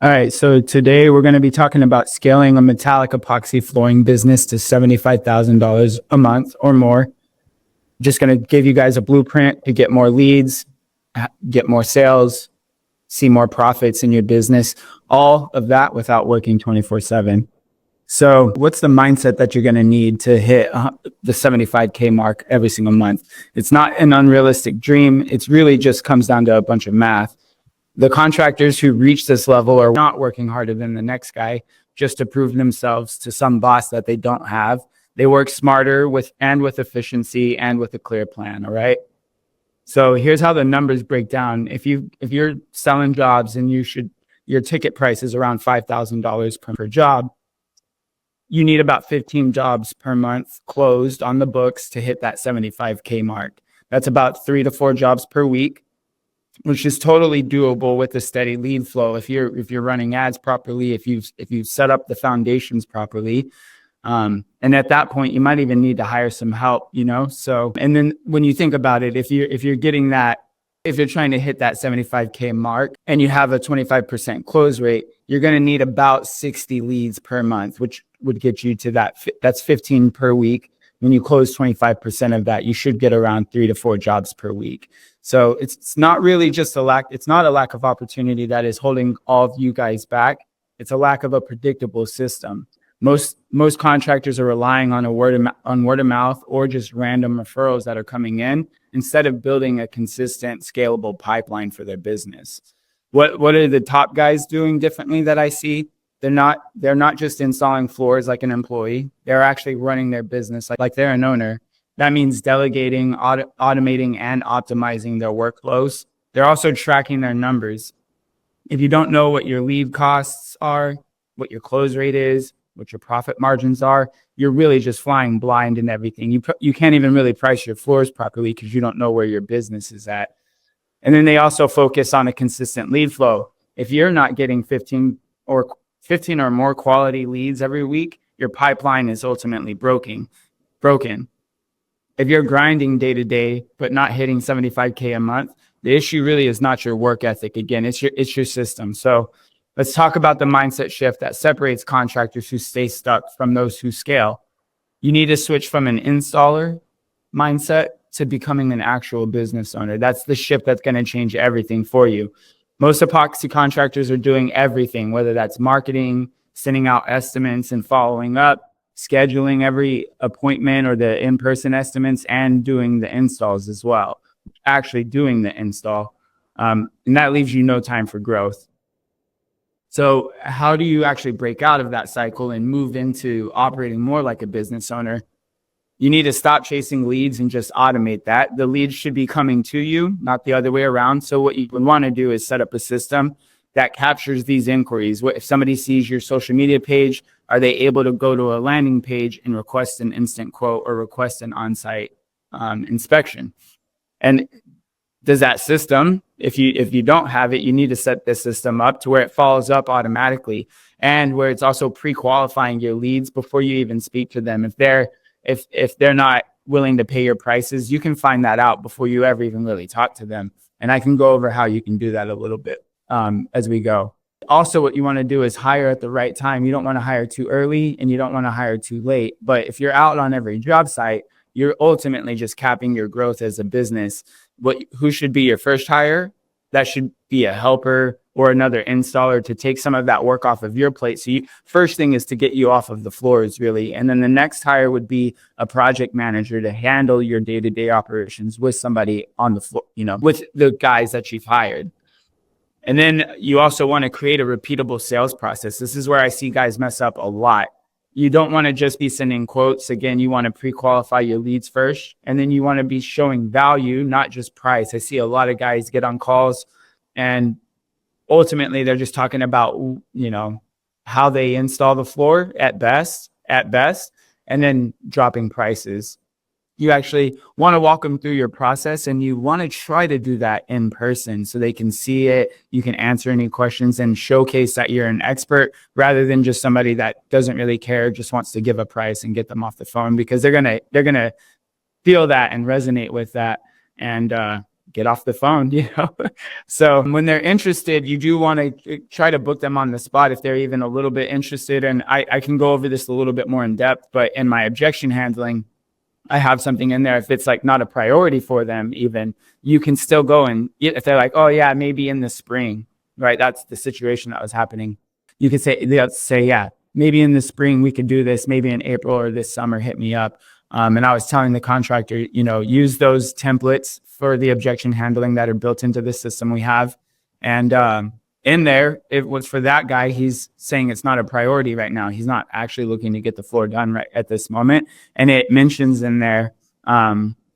All right, so today we're going to be talking about scaling a metallic epoxy flooring business to $75,000 a month or more. Just going to give you guys a blueprint to get more leads, get more sales, see more profits in your business, all of that without working 24/7. So what's the mindset that you're going to need to hit the 75K mark every single month? It's not an unrealistic dream. It's really just comes down to a bunch of math. The contractors who reach this level are not working harder than the next guy just to prove themselves to some boss that they don't have. They work smarter with efficiency and with a clear plan. All right. So here's how the numbers break down. If you're selling jobs and your ticket price is around $5,000 per job, you need about 15 jobs per month closed on the books to hit that 75K mark. That's about 3 to 4 jobs per week, which is totally doable with a steady lead flow. If you're running ads properly, if you've set up the foundations properly. And at that point, you might even need to hire some help, So, and then when you think about it, if you're getting that, if you're trying to hit that 75K mark and you have a 25% close rate, you're going to need about 60 leads per month, which would get you to that's 15 per week. When you close 25% of that, you should get around 3 to 4 jobs per week. So it's not really just it's not a lack of opportunity that is holding all of you guys back. It's a lack of a predictable system. Most contractors are relying on word of mouth or just random referrals that are coming in instead of building a consistent, scalable pipeline for their business. What are the top guys doing differently that I see? They're not just installing floors like an employee. They're actually running their business like they're an owner. That means delegating, automating, and optimizing their workflows. They're also tracking their numbers. If you don't know what your lead costs are, what your close rate is, what your profit margins are, you're really just flying blind in everything. You can't even really price your floors properly because you don't know where your business is at. And then they also focus on a consistent lead flow. If you're not getting 15 or more quality leads every week, your pipeline is ultimately broken. If you're grinding day to day, but not hitting 75K a month, the issue really is not your work ethic. Again, it's your system. So let's talk about the mindset shift that separates contractors who stay stuck from those who scale. You need to switch from an installer mindset to becoming an actual business owner. That's the shift that's going to change everything for you. Most epoxy contractors are doing everything, whether that's marketing, sending out estimates and following up, scheduling every appointment or the in-person estimates, and doing the installs as well, actually doing the install. And that leaves you no time for growth. So how do you actually break out of that cycle and move into operating more like a business owner? You need to stop chasing leads and just automate that. The leads should be coming to you, not the other way around. So what you would want to do is set up a system that captures these inquiries. If somebody sees your social media page, are they able to go to a landing page and request an instant quote or request an on-site inspection? And does that system, if you don't have it, you need to set this system up to where it follows up automatically and where it's also pre-qualifying your leads before you even speak to them. If they're not willing to pay your prices, you can find that out before you ever even really talk to them. And I can go over how you can do that a little bit as we go. Also, what you want to do is hire at the right time. You don't want to hire too early and you don't want to hire too late. But if you're out on every job site, you're ultimately just capping your growth as a business. Who should be your first hire? That should be a helper or another installer to take some of that work off of your plate. So first thing is to get you off of the floors, really. And then the next hire would be a project manager to handle your day-to-day operations with somebody on the floor, with the guys that you've hired. And then you also want to create a repeatable sales process. This is where I see guys mess up a lot. You don't want to just be sending quotes. Again, you want to pre-qualify your leads first, and then you want to be showing value, not just price. I see a lot of guys get on calls and ultimately they're just talking about, how they install the floor at best, and then dropping prices. You actually want to walk them through your process, and you want to try to do that in person so they can see it. You can answer any questions and showcase that you're an expert rather than just somebody that doesn't really care, just wants to give a price and get them off the phone, because they're gonna feel that and resonate with that and get off the phone, So when they're interested, you do want to try to book them on the spot if they're even a little bit interested. And I can go over this a little bit more in depth, but in my objection handling, I have something in there. If it's like not a priority for them, even, you can still go, and if they're like, oh yeah, maybe in the spring, right? That's the situation that was happening. You could say, they'll say, yeah, maybe in the spring we could do this, maybe in April or this summer, hit me up. And I was telling the contractor, use those templates for the objection handling that are built into the system we have. And in there, it was for that guy, he's saying it's not a priority right now. He's not actually looking to get the floor done right at this moment. And it mentions in there,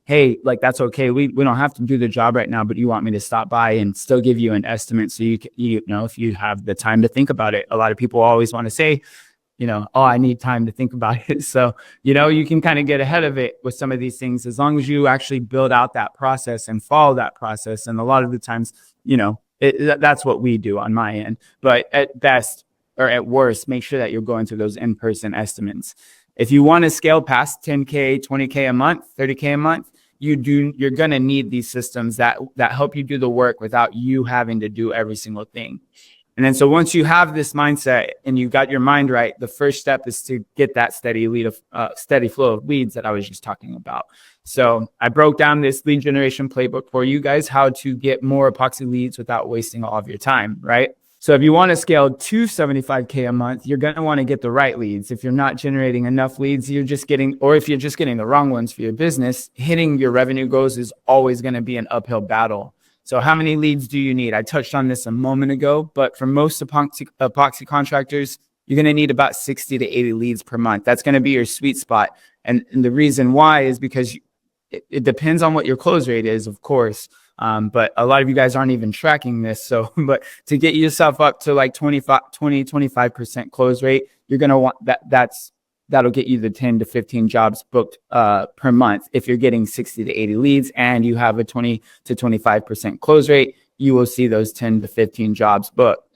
hey, like, that's okay. We don't have to do the job right now, but you want me to stop by and still give you an estimate. So you know, if you have the time to think about it. A lot of people always want to say, oh, I need time to think about it. So, you can kind of get ahead of it with some of these things, as long as you actually build out that process and follow that process. And a lot of the times, that's what we do on my end. But at best, or at worst, make sure that you're going through those in-person estimates. If you want to scale past 10K, 20K a month, 30K a month, you're going to need these systems that help you do the work without you having to do every single thing. And then, so once you have this mindset and you got your mind right, the first step is to get that steady flow of leads that I was just talking about. So I broke down this lead generation playbook for you guys, how to get more epoxy leads without wasting all of your time, right? So if you want to scale to 75K a month, you're going to want to get the right leads. If you're not generating enough leads, or if you're just getting the wrong ones for your business, hitting your revenue goals is always going to be an uphill battle. So how many leads do you need? I touched on this a moment ago, but for most epoxy contractors, you're going to need about 60 to 80 leads per month. That's going to be your sweet spot. And the reason why is because it depends on what your close rate is, of course. But a lot of you guys aren't even tracking this. So, but to get yourself up to like 25% close rate, you're going to want that'll get you the 10 to 15 jobs booked per month. If you're getting 60 to 80 leads and you have a 20 to 25% close rate, you will see those 10 to 15 jobs booked.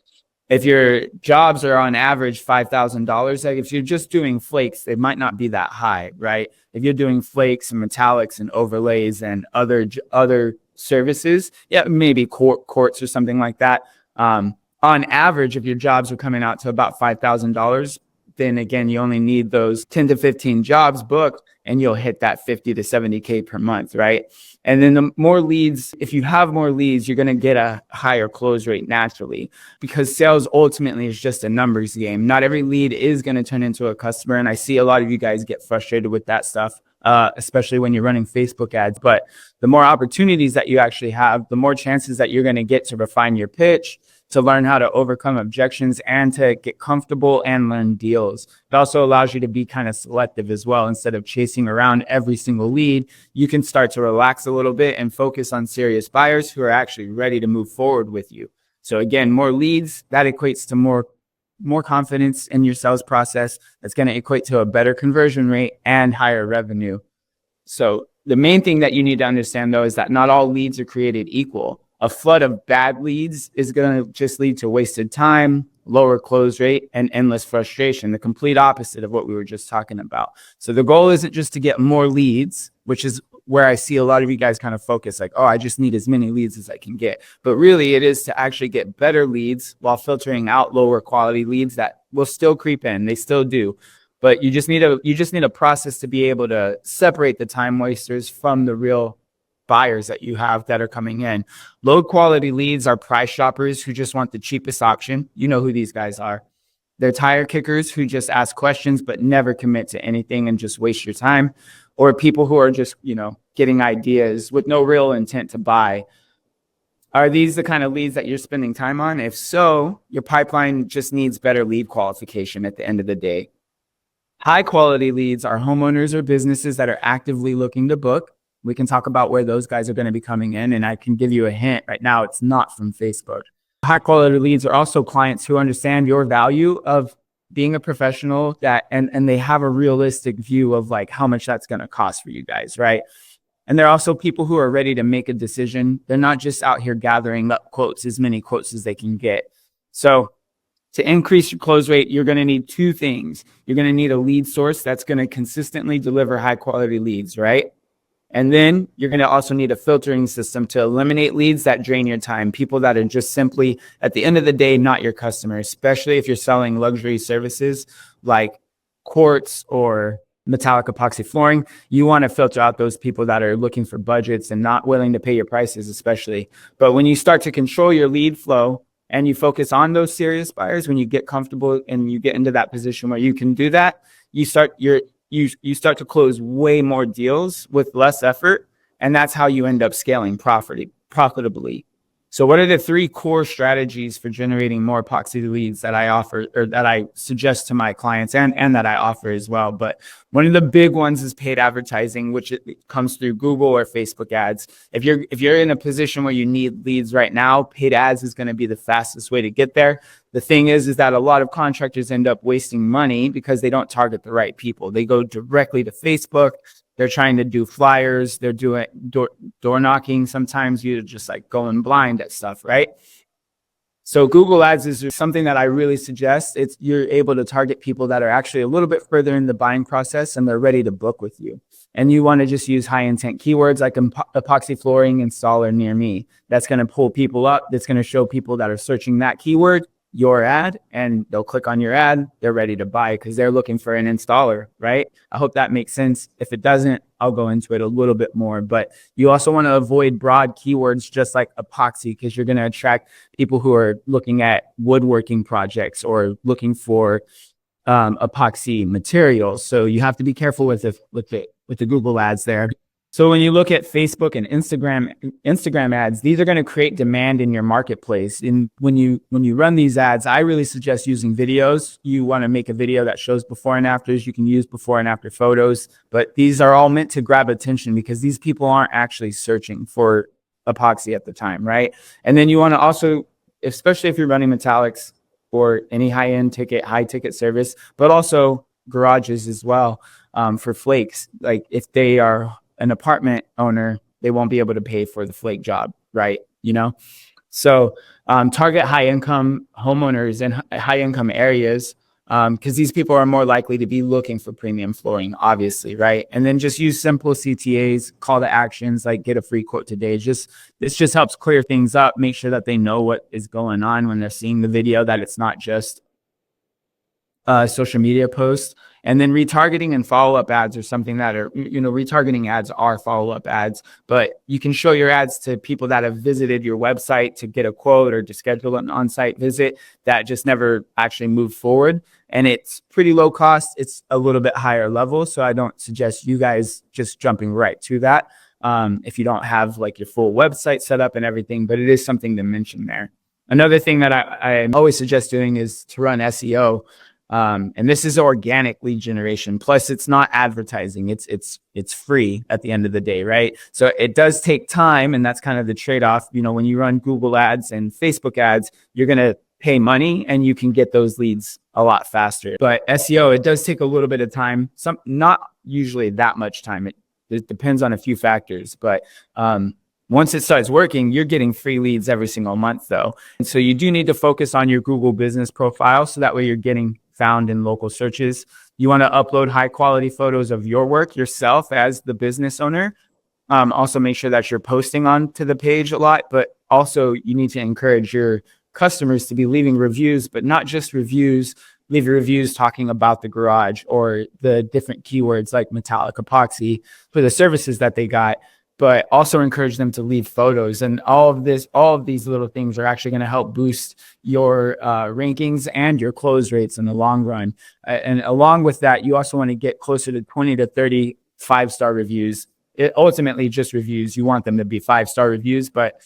If your jobs are on average $5,000, like if you're just doing flakes, they might not be that high, right? If you're doing flakes and metallics and overlays and other services, yeah, maybe quartz or something like that. On average, if your jobs are coming out to about $5,000, then again, you only need those 10 to 15 jobs booked and you'll hit that 50 to 70K per month, right? And then the more leads, if you have more leads, you're going to get a higher close rate naturally, because sales ultimately is just a numbers game. Not every lead is going to turn into a customer. And I see a lot of you guys get frustrated with that stuff, especially when you're running Facebook ads. But the more opportunities that you actually have, the more chances that you're going to get to refine your pitch, to learn how to overcome objections, and to get comfortable and learn deals. It also allows you to be kind of selective as well. Instead of chasing around every single lead, you can start to relax a little bit and focus on serious buyers who are actually ready to move forward with you. So again, more leads, that equates to more confidence in your sales process. That's going to equate to a better conversion rate and higher revenue. So the main thing that you need to understand, though, is that not all leads are created equal. A flood of bad leads is going to just lead to wasted time, lower close rate, and endless frustration, the complete opposite of what we were just talking about. So the goal isn't just to get more leads, which is where I see a lot of you guys kind of focus, like, oh, I just need as many leads as I can get. But really, it is to actually get better leads while filtering out lower quality leads that will still creep in. They still do. But you just need a process to be able to separate the time wasters from the real buyers that you have that are coming in. Low quality leads are price shoppers who just want the cheapest option. You know who these guys are. They're tire kickers who just ask questions but never commit to anything and just waste your time. Or people who are just, getting ideas with no real intent to buy. Are these the kind of leads that you're spending time on? If so, your pipeline just needs better lead qualification at the end of the day. High quality leads are homeowners or businesses that are actively looking to book. We can talk about where those guys are going to be coming in, and I can give you a hint right now. It's not from Facebook. High quality leads are also clients who understand your value of being a professional, and they have a realistic view of like how much that's going to cost for you guys, right? And they're also people who are ready to make a decision. They're not just out here gathering up quotes, as many quotes as they can get. So to increase your close rate, you're going to need two things. You're going to need a lead source that's going to consistently deliver high quality leads, right? And then you're going to also need a filtering system to eliminate leads that drain your time, people that are just simply, at the end of the day, not your customer, especially if you're selling luxury services like quartz or metallic epoxy flooring. You want to filter out those people that are looking for budgets and not willing to pay your prices, especially. But when you start to control your lead flow and you focus on those serious buyers, when you get comfortable and you get into that position where you can do that, you start to close way more deals with less effort, and that's how you end up scaling profitably. So what are the 3 core strategies for generating more epoxy leads that I offer, or that I suggest to my clients, and that I offer as well? But one of the big ones is paid advertising, which it comes through Google or Facebook ads. If you're in a position where you need leads right now, paid ads is going to be the fastest way to get there. The thing is that a lot of contractors end up wasting money because they don't target the right people. They go directly to Facebook. They're trying to do flyers. They're doing door knocking. Sometimes you're just like going blind at stuff, right? So Google Ads is something that I really suggest. You're able to target people that are actually a little bit further in the buying process and they're ready to book with you. And you want to just use high intent keywords like epoxy flooring installer near me. That's going to pull people up. That's going to show people that are searching that keyword your ad, and they'll click on your ad. They're ready to buy because they're looking for an installer, right? I hope that makes sense. If it doesn't, I'll go into it a little bit more. But you also want to avoid broad keywords just like epoxy, because you're going to attract people who are looking at woodworking projects or looking for epoxy materials. So you have to be careful with the Google ads there. So when you look at Facebook and Instagram ads, these are going to create demand in your marketplace. And when you run these ads, I really suggest using videos. You want to make a video that shows before and afters. You can use before and after photos, but these are all meant to grab attention because these people aren't actually searching for epoxy at the time, right? And then you want to also, especially if you're running metallics or any high ticket service, but also garages as well, for flakes. Like if they are an apartment owner, they won't be able to pay for the flake job, right? So target high income homeowners in high income areas, because these people are more likely to be looking for premium flooring, obviously, right? And then just use simple CTAs, call to actions, like get a free quote today. This just helps clear things up, make sure that they know what is going on when they're seeing the video, that it's not just social media posts. And then retargeting and follow-up ads are something that are, retargeting ads are follow-up ads, but you can show your ads to people that have visited your website to get a quote or to schedule an on-site visit that just never actually moved forward. And it's pretty low cost. It's a little bit higher level. So I don't suggest you guys just jumping right to that if you don't have like your full website set up and everything, but it is something to mention there. Another thing that I always suggest doing is to run SEO. And this is organic lead generation. Plus, it's not advertising. It's free at the end of the day, right? So it does take time, and that's kind of the trade-off. When you run Google ads and Facebook ads, you're going to pay money and you can get those leads a lot faster. But SEO, it does take a little bit of time. Not usually that much time. It depends on a few factors, but once it starts working, you're getting free leads every single month though. And so you do need to focus on your Google business profile, so that way you're getting found in local searches. You want to upload high quality photos of your work yourself as the business owner. Also make sure that you're posting onto the page a lot, but also you need to encourage your customers to be leaving reviews, but not just reviews. Leave your reviews talking about the garage or the different keywords like metallic epoxy for the services that they got, but also encourage them to leave photos. And all of these little things are actually going to help boost your rankings and your close rates in the long run. And along with that, you also want to get closer to 20 to 30 5-star reviews. Ultimately just reviews. You want them to be 5-star reviews, but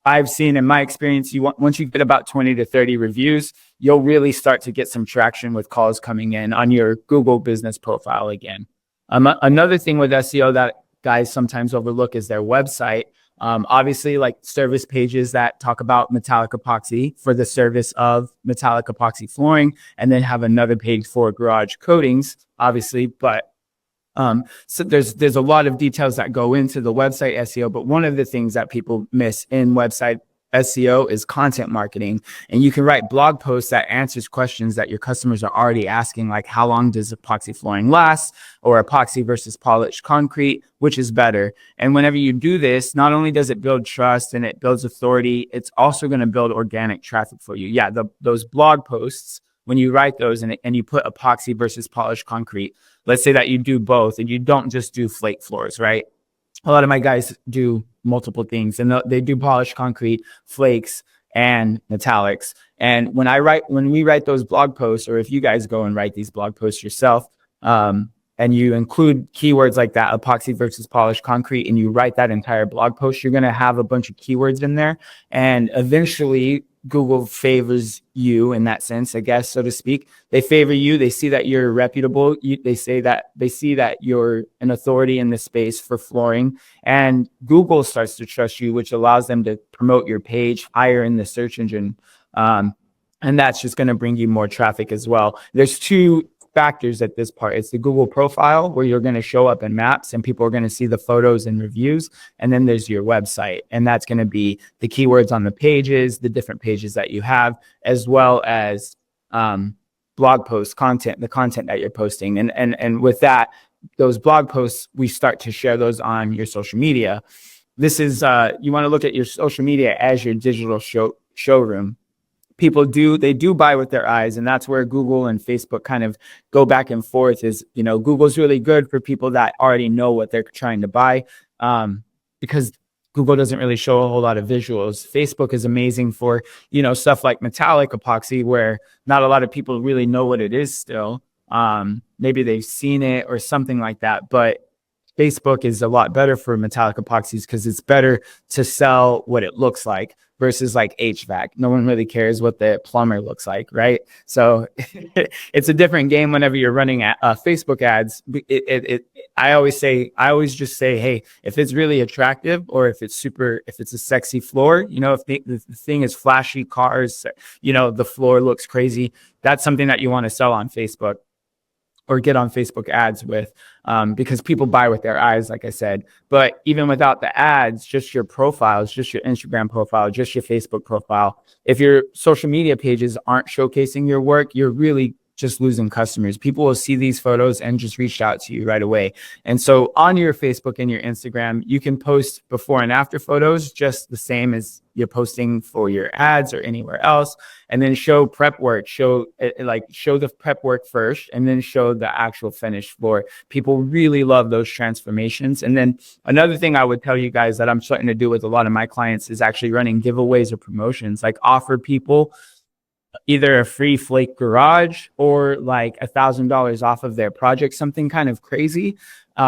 I've seen in my experience, once you get about 20 to 30 reviews, you'll really start to get some traction with calls coming in on your Google business profile again. Another thing with SEO that guys sometimes overlook is their website. Obviously, like service pages that talk about metallic epoxy for the service of metallic epoxy flooring, and then have another page for garage coatings, obviously. But so there's a lot of details that go into the website SEO. But one of the things that people miss in website SEO is content marketing. And you can write blog posts that answers questions that your customers are already asking, like how long does epoxy flooring last, or epoxy versus polished concrete, which is better? And whenever you do this, not only does it build trust and it builds authority, it's also going to build organic traffic for you. Yeah, those blog posts, when you write those and you put epoxy versus polished concrete, let's say that you do both and you don't just do flake floors, right? A lot of my guys do multiple things, and they do polished concrete, flakes, and metallics. And when we write those blog posts, or if you guys go and write these blog posts yourself, and you include keywords like that, epoxy versus polished concrete, and you write that entire blog post, you're going to have a bunch of keywords in there. And eventually Google favors you in that sense, I guess, so to speak. They favor you. They see that you're reputable. They see that you're an authority in this space for flooring, and Google starts to trust you, which allows them to promote your page higher in the search engine. And that's just going to bring you more traffic as well. There's two factors at this part. It's the Google profile, where you're going to show up in maps and people are going to see the photos and reviews. And then there's your website, and that's going to be the keywords on the pages, the different pages that you have, as well as blog post content, the content that you're posting. And with that, those blog posts, we start to share those on your social media. This is, you want to look at your social media as your digital showroom. People do buy with their eyes, and that's where Google and Facebook kind of go back and forth. Is, Google's really good for people that already know what they're trying to buy, because Google doesn't really show a whole lot of visuals. Facebook is amazing for, stuff like metallic epoxy, where not a lot of people really know what it is still. Maybe they've seen it or something like that, but Facebook is a lot better for metallic epoxies because it's better to sell what it looks like versus like HVAC. No one really cares what the plumber looks like, right? So it's a different game whenever you're running Facebook ads. I always just say, hey, if it's really attractive, or if it's a sexy floor, if the thing is flashy cars, the floor looks crazy, that's something that you want to sell on Facebook or get on Facebook ads with, because people buy with their eyes, like I said. But even without the ads, just your profiles, just your Instagram profile, just your Facebook profile, if your social media pages aren't showcasing your work, you're really just losing customers. People will see these photos and just reach out to you right away. And so on your Facebook and your Instagram, you can post before and after photos just the same as you're posting for your ads or anywhere else, and then show prep work, show the prep work first, and then show the actual finished floor. People really love those transformations. And then another thing I would tell you guys that I'm starting to do with a lot of my clients is actually running giveaways or promotions, like offer people either a free flake garage or like $1,000 off of their project, something kind of crazy.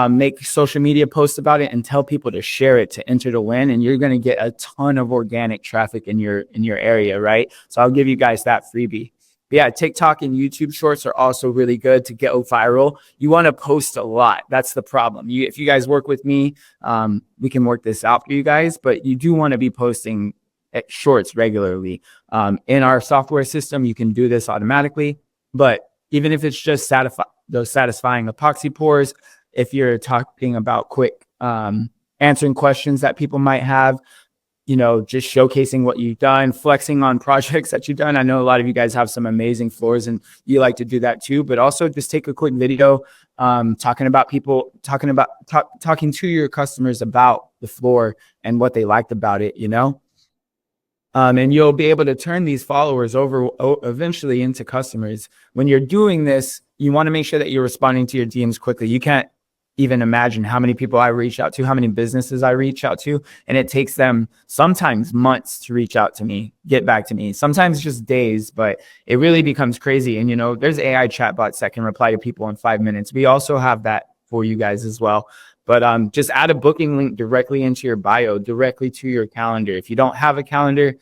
Make social media posts about it and tell people to share it to enter to win, and you're going to get a ton of organic traffic in your area, right? So I'll give you guys that freebie. But yeah, TikTok and YouTube shorts are also really good to get viral. You want to post a lot. That's the problem. If you guys work with me, we can work this out for you guys, but you do want to be posting shorts regularly. In our software system, you can do this automatically, but even if it's just those satisfying epoxy pours, if you're talking about quick answering questions that people might have, just showcasing what you've done, flexing on projects that you've done. I know a lot of you guys have some amazing floors and you like to do that too, but also just take a quick video talking to your customers about the floor and what they liked about it, and you'll be able to turn these followers over eventually into customers. When you're doing this, you want to make sure that you're responding to your DMs quickly. You can't even imagine how many people I reach out to, how many businesses I reach out to, and it takes them sometimes months to reach out to me, get back to me, sometimes just days, but it really becomes crazy. And there's AI chatbots that can reply to people in 5 minutes. We also have that for you guys as well. But just add a booking link directly into your bio, directly to your calendar. If you don't have a calendar,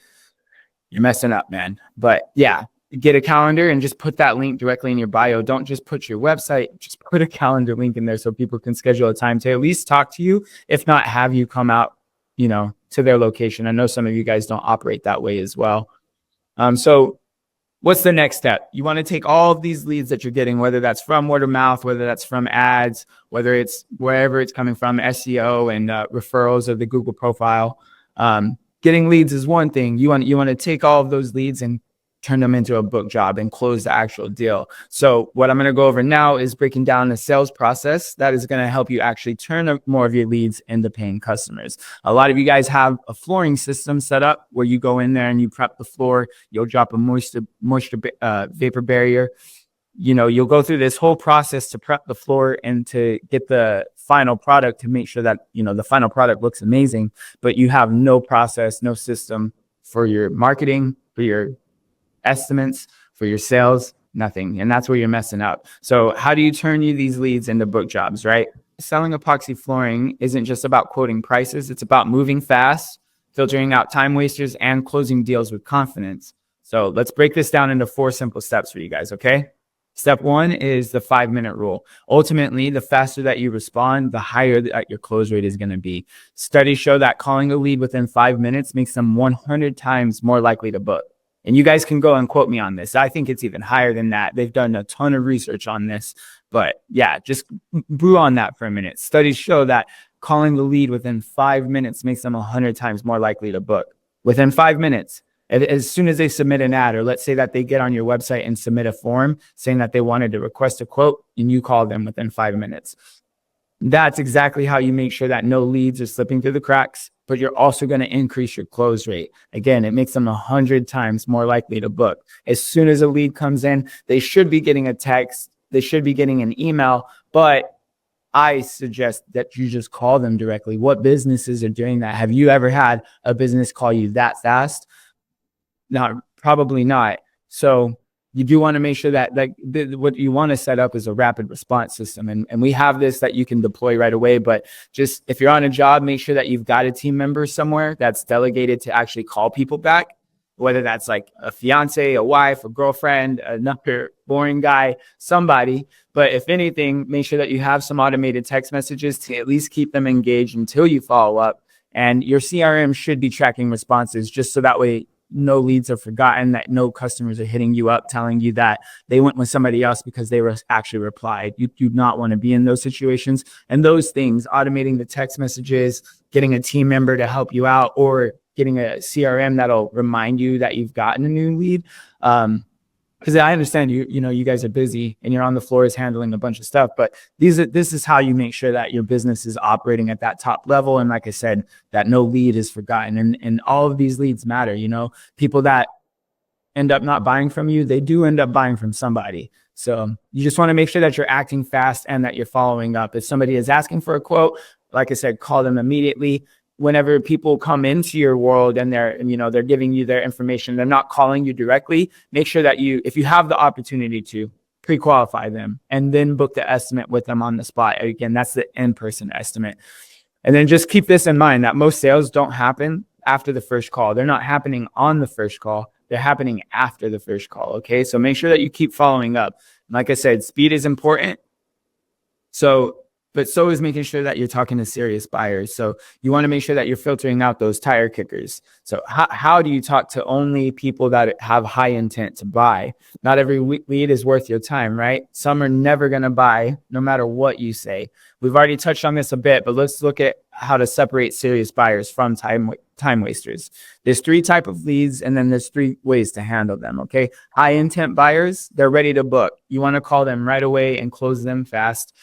you're messing up, man. But yeah, get a calendar and just put that link directly in your bio. Don't just put your website, just put a calendar link in there so people can schedule a time to at least talk to you, if not have you come out, to their location. I know some of you guys don't operate that way as well. So what's the next step? You want to take all of these leads that you're getting, whether that's from word of mouth, whether that's from ads, whether it's wherever it's coming from, SEO and referrals of the Google profile. getting leads is one thing. You want to take all of those leads and turn them into a book job and close the actual deal. So what I'm going to go over now is breaking down the sales process that is going to help you actually turn more of your leads into paying customers. A lot of you guys have a flooring system set up where you go in there and you prep the floor. You'll drop a moisture vapor barrier. You'll go through this whole process to prep the floor and to get the final product to make sure that, the final product looks amazing, but you have no process, no system for your marketing, for your estimates, for your sales, nothing. And that's where you're messing up. So how do you turn these leads into book jobs, right? Selling epoxy flooring isn't just about quoting prices. It's about moving fast, filtering out time wasters, and closing deals with confidence. So let's break this down into 4 simple steps for you guys, okay? Step 1 is the 5-minute rule. Ultimately, the faster that you respond, the higher that your close rate is going to be. Studies show that calling a lead within 5 minutes makes them 100 times more likely to book. And you guys can go and quote me on this. I think it's even higher than that. They've done a ton of research on this. But yeah, just brew on that for a minute. Studies show that calling the lead within 5 minutes makes them 100 times more likely to book. Within 5 minutes. As soon as they submit an ad, or let's say that they get on your website and submit a form saying that they wanted to request a quote, and you call them within 5 minutes. That's exactly how you make sure that no leads are slipping through the cracks, but you're also going to increase your close rate. Again, it makes them 100 times more likely to book. As soon as a lead comes in, they should be getting a text, they should be getting an email, but I suggest that you just call them directly. What businesses are doing that? Have you ever had a business call you that fast? No, probably not. So you do want to make sure that what you want to set up is a rapid response system. And we have this that you can deploy right away. But just if you're on a job, make sure that you've got a team member somewhere that's delegated to actually call people back, whether that's like a fiance, a wife, a girlfriend, another boring guy, somebody. But if anything, make sure that you have some automated text messages to at least keep them engaged until you follow up. And your CRM should be tracking responses just so that way no leads are forgotten, that no customers are hitting you up telling you that they went with somebody else because they were actually replied. You do not want to be in those situations. And those things, automating the text messages, getting a team member to help you out, or getting a CRM that'll remind you that you've gotten a new lead. Because I understand you guys are busy and you're on the floors handling a bunch of stuff, but this is how you make sure that your business is operating at that top level. And like I said, that no lead is forgotten, and all of these leads matter. People that end up not buying from you, they do end up buying from somebody. So you just want to make sure that you're acting fast and that you're following up. If somebody is asking for a quote, like I said, call them immediately. Whenever people come into your world and they're giving you their information, they're not calling you directly, make sure that if you have the opportunity to pre-qualify them and then book the estimate with them on the spot. Again, that's the in-person estimate. And then just keep this in mind that most sales don't happen after the first call. They're not happening on the first call. They're happening after the first call. Okay. So make sure that you keep following up. Like I said, speed is important. But so is making sure that you're talking to serious buyers. So you want to make sure that you're filtering out those tire kickers. So how do you talk to only people that have high intent to buy? Not every lead is worth your time, right? Some are never going to buy no matter what you say. We've already touched on this a bit, but let's look at how to separate serious buyers from time wasters. There's 3 types of leads, and then there's 3 ways to handle them, okay? High intent buyers, they're ready to book. You want to call them right away and close them fast.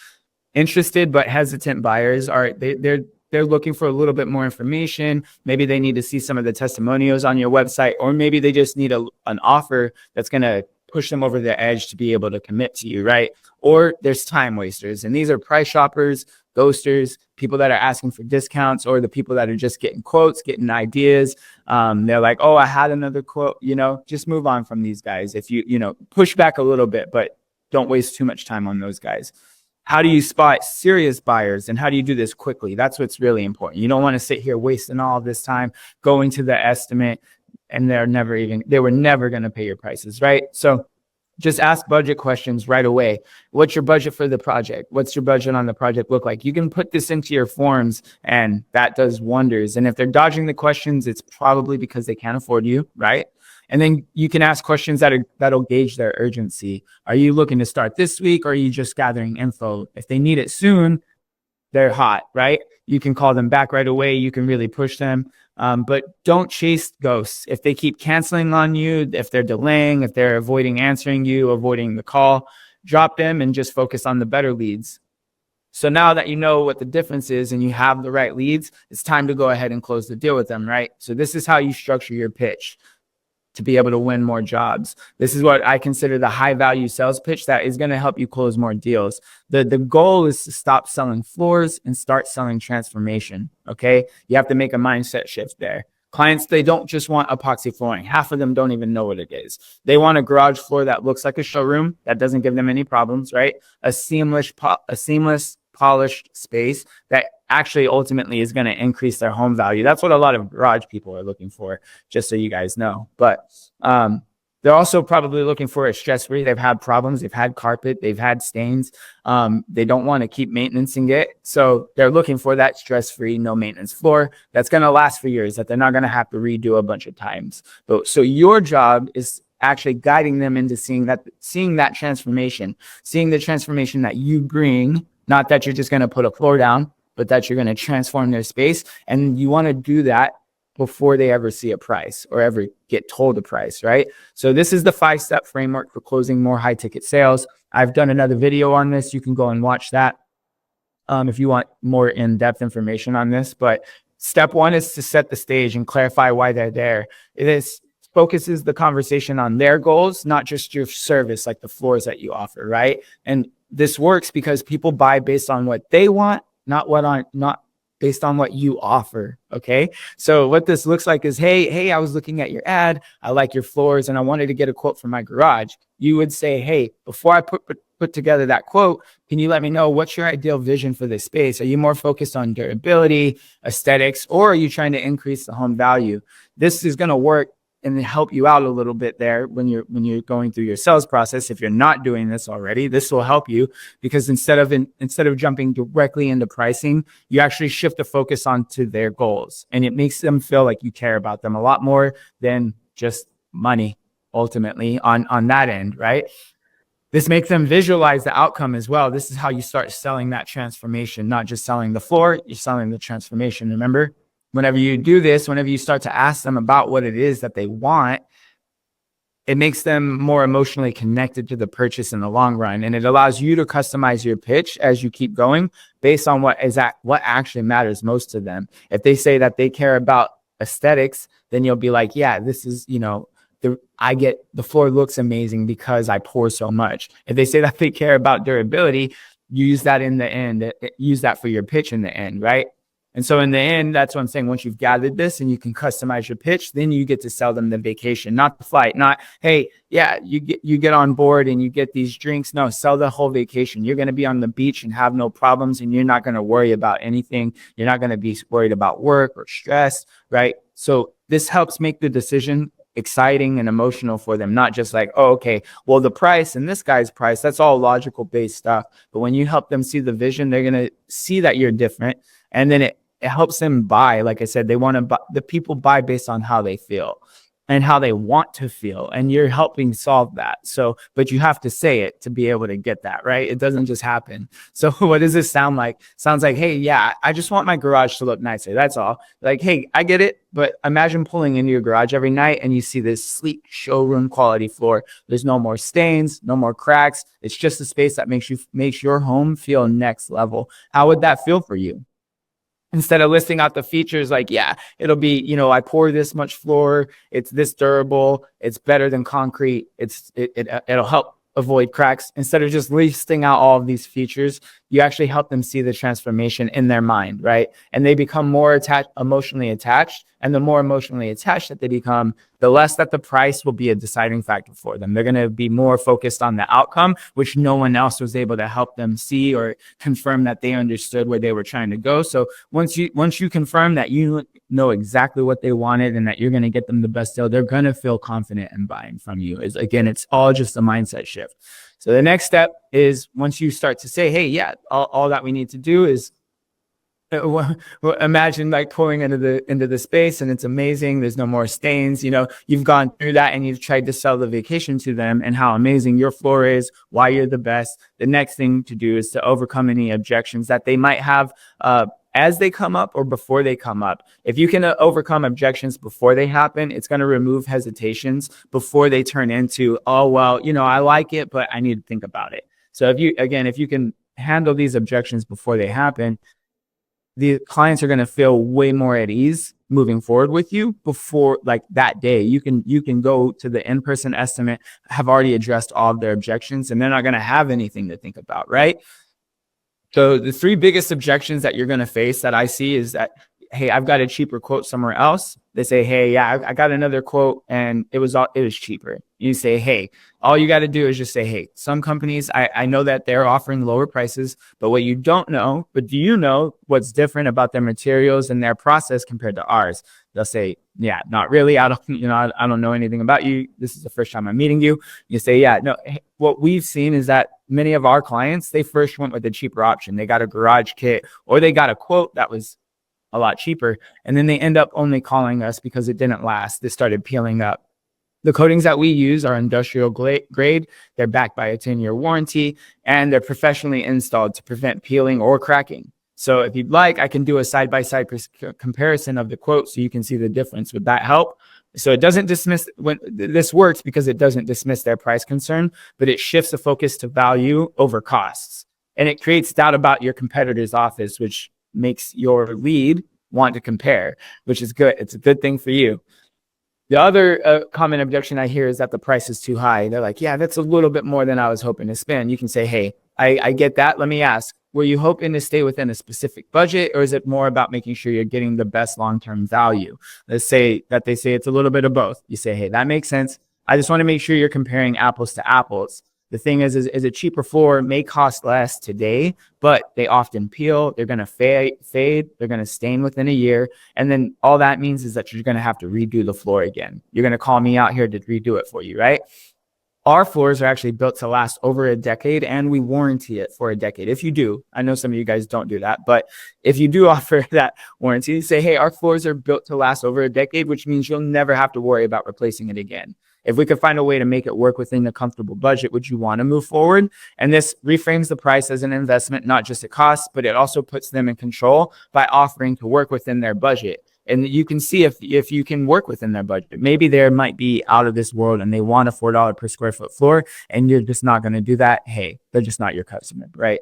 Interested but hesitant buyers they're looking for a little bit more information. Maybe they need to see some of the testimonials on your website, or maybe they just need an offer that's going to push them over the edge to be able to commit to you, right? Or there's time wasters, and these are price shoppers, ghosters, people that are asking for discounts, or the people that are just getting quotes, getting ideas. They're like, oh, I had another quote. Just move on from these guys. If you push back a little bit, but don't waste too much time on those guys. How do you spot serious buyers, and how do you do this quickly? That's what's really important. You don't want to sit here wasting all of this time going to the estimate, and they were never going to pay your prices, right? So just ask budget questions right away. What's your budget for the project? What's your budget on the project look like? You can put this into your forms, and that does wonders. And if they're dodging the questions, it's probably because they can't afford you, right? And then you can ask questions that'll gauge their urgency. Are you looking to start this week, or are you just gathering info? If they need it soon, they're hot, right? you can call them back right away. You can really push them. But don't chase ghosts. If they keep canceling on you, if they're delaying, if they're avoiding answering you, avoiding the call, drop them and just focus on the better leads. So now that you know what the difference is and you have the right leads, it's time to go ahead and close the deal with them, right? So this is how you structure your pitch to be able to win more jobs. This is what I consider the high value sales pitch that is going to help you close more deals. The goal is to stop selling floors and start selling transformation. Okay. You have to make a mindset shift there. Clients, they don't just want epoxy flooring. Half of them don't even know what it is. They want a garage floor that looks like a showroom, that doesn't give them any problems, right? A seamless polished space that actually ultimately is going to increase their home value. That's what a lot of garage people are looking for, just so you guys know. But they're also probably looking for a stress-free. They've had problems. They've had carpet. They've had stains. They don't want to keep maintaining it. So they're looking for that stress-free, no maintenance floor that's going to last for years, that they're not going to have to redo a bunch of times. But so your job is actually guiding them into seeing that transformation, seeing the transformation that you bring. Not that you're just going to put a floor down, but that you're going to transform their space. And you want to do that before they ever see a price or ever get told a price, right? So this is the 5-step framework for closing more high ticket sales. I've done another video on this. You can go and watch that if you want more in-depth information on this. But step 1 is to set the stage and clarify why they're there. Focuses the conversation on their goals, not just your service, like the floors that you offer, right? And this works because people buy based on what they want, not based on what you offer. Okay. So what this looks like is, hey, I was looking at your ad. I like your floors and I wanted to get a quote for my garage. You would say, hey, before I put together that quote, can you let me know what's your ideal vision for this space? Are you more focused on durability, aesthetics, or are you trying to increase the home value? This is going to work and help you out a little bit there when you're going through your sales process. If you're not doing this already, this will help you, because instead of jumping directly into pricing, you actually shift the focus onto their goals, and it makes them feel like you care about them a lot more than just money ultimately on that end, right? This makes them visualize the outcome as well. This is how you start selling that transformation, not just selling the floor, you're selling the transformation. Remember? Whenever you do this, whenever you start to ask them about what it is that they want, it makes them more emotionally connected to the purchase in the long run. And it allows you to customize your pitch as you keep going based on what actually matters most to them. If they say that they care about aesthetics, then you'll be like, yeah, this is, the floor looks amazing because I pour so much. If they say that they care about durability, you use that in the end, use that for your pitch in the end, right? And so in the end, that's what I'm saying. Once you've gathered this and you can customize your pitch, then you get to sell them the vacation, not the flight, not, hey, yeah, you get on board and you get these drinks. No, sell the whole vacation. You're going to be on the beach and have no problems, and you're not going to worry about anything. You're not going to be worried about work or stress, right? So this helps make the decision exciting and emotional for them, not just like, oh, okay, well, the price and this guy's price, that's all logical based stuff. But when you help them see the vision, they're going to see that you're different. And then it helps them buy. Like I said, they want to buy. The people buy based on how they feel and how they want to feel. And you're helping solve that. So, but you have to say it to be able to get that, right? It doesn't just happen. So what does this sound like? Sounds like, hey, yeah, I just want my garage to look nicer. That's all. Like, hey, I get it. But imagine pulling into your garage every night and you see this sleek showroom quality floor. There's no more stains, no more cracks. It's just a space that makes your home feel next level. How would that feel for you? Instead of listing out the features like, yeah, it'll be, I pour this much floor, it's this durable, it's better than concrete, it'll help avoid cracks. Instead of just listing out all of these features, you actually help them see the transformation in their mind, right? And they become more emotionally attached. And the more emotionally attached that they become, the less that the price will be a deciding factor for them. They're going to be more focused on the outcome, which no one else was able to help them see or confirm that they understood where they were trying to go. So once you confirm that you know exactly what they wanted and that you're going to get them the best deal, they're going to feel confident in buying from you. Again, it's all just a mindset shift. So the next step is, once you start to say, hey, yeah, all that we need to do is imagine like pouring into the space and it's amazing. There's no more stains. You've gone through that and you've tried to sell the vacation to them and how amazing your floor is, why you're the best. The next thing to do is to overcome any objections that they might have as they come up or before they come up. If you can overcome objections before they happen, it's going to remove hesitations before they turn into, oh, well, I like it, but I need to think about it. So if you can handle these objections before they happen, the clients are going to feel way more at ease moving forward with you before, like, that day. You can go to the in-person estimate, have already addressed all of their objections, and they're not going to have anything to think about, right? So the three biggest objections that you're going to face that I see is that, hey, I've got a cheaper quote somewhere else. They say, hey, yeah, I got another quote and it was cheaper. You say, hey, all you got to do is just say, hey, some companies, I know that they're offering lower prices, but what you don't know, but do you know what's different about their materials and their process compared to ours? They'll say, yeah, not really. I don't know anything about you. This is the first time I'm meeting you. You say, yeah, no, what we've seen is that many of our clients, they first went with the cheaper option. They got a garage kit or they got a quote that was a lot cheaper. And then they end up only calling us because it didn't last. They started peeling up. The coatings that we use are industrial grade. They're backed by a 10-year warranty, and they're professionally installed to prevent peeling or cracking. So if you'd like, I can do a side-by-side comparison of the quote so you can see the difference. Would that help? So it doesn't dismiss, when this works, because it doesn't dismiss their price concern, but it shifts the focus to value over costs. And it creates doubt about your competitor's office, which makes your lead want to compare, which is good. It's a good thing for you. The other common objection I hear is that the price is too high. They're like, yeah, that's a little bit more than I was hoping to spend. You can say, hey, I get that. Let me ask, were you hoping to stay within a specific budget, or is it more about making sure you're getting the best long-term value? Let's say that they say it's a little bit of both. You say, hey, that makes sense. I just want to make sure you're comparing apples to apples. The thing is a cheaper floor may cost less today, but they often peel. They're going to fade. They're going to stain within a year. And then all that means is that you're going to have to redo the floor again. You're going to call me out here to redo it for you, right? Our floors are actually built to last over a decade, and we warranty it for a decade. If you do, I know some of you guys don't do that, but if you do offer that warranty, say, hey, our floors are built to last over a decade, which means you'll never have to worry about replacing it again. If we could find a way to make it work within a comfortable budget, would you want to move forward? And this reframes the price as an investment, not just a cost, but it also puts them in control by offering to work within their budget. And you can see if you can work within their budget. Maybe there might be out of this world and they want a $4 per square foot floor and you're just not going to do that. Hey, they're just not your customer, right?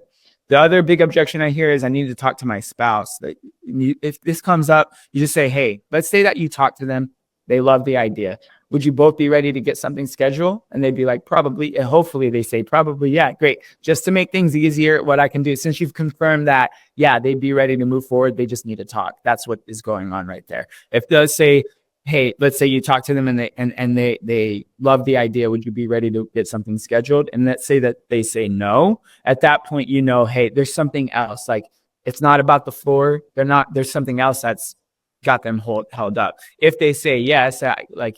The other big objection I hear is I need to talk to my spouse. If this comes up, you just say, hey, let's say that you talk to them. They love the idea. Would you both be ready to get something scheduled? And they'd be like, probably. And hopefully they say, probably, yeah, great. Just to make things easier, what I can do, since you've confirmed that, yeah, they'd be ready to move forward. They just need to talk. That's what is going on right there. If they say, hey, let's say you talk to them and they love the idea, would you be ready to get something scheduled? And let's say that they say no. At that point, hey, there's something else. Like, it's not about the floor. There's something else that's got them held up. If they say yes,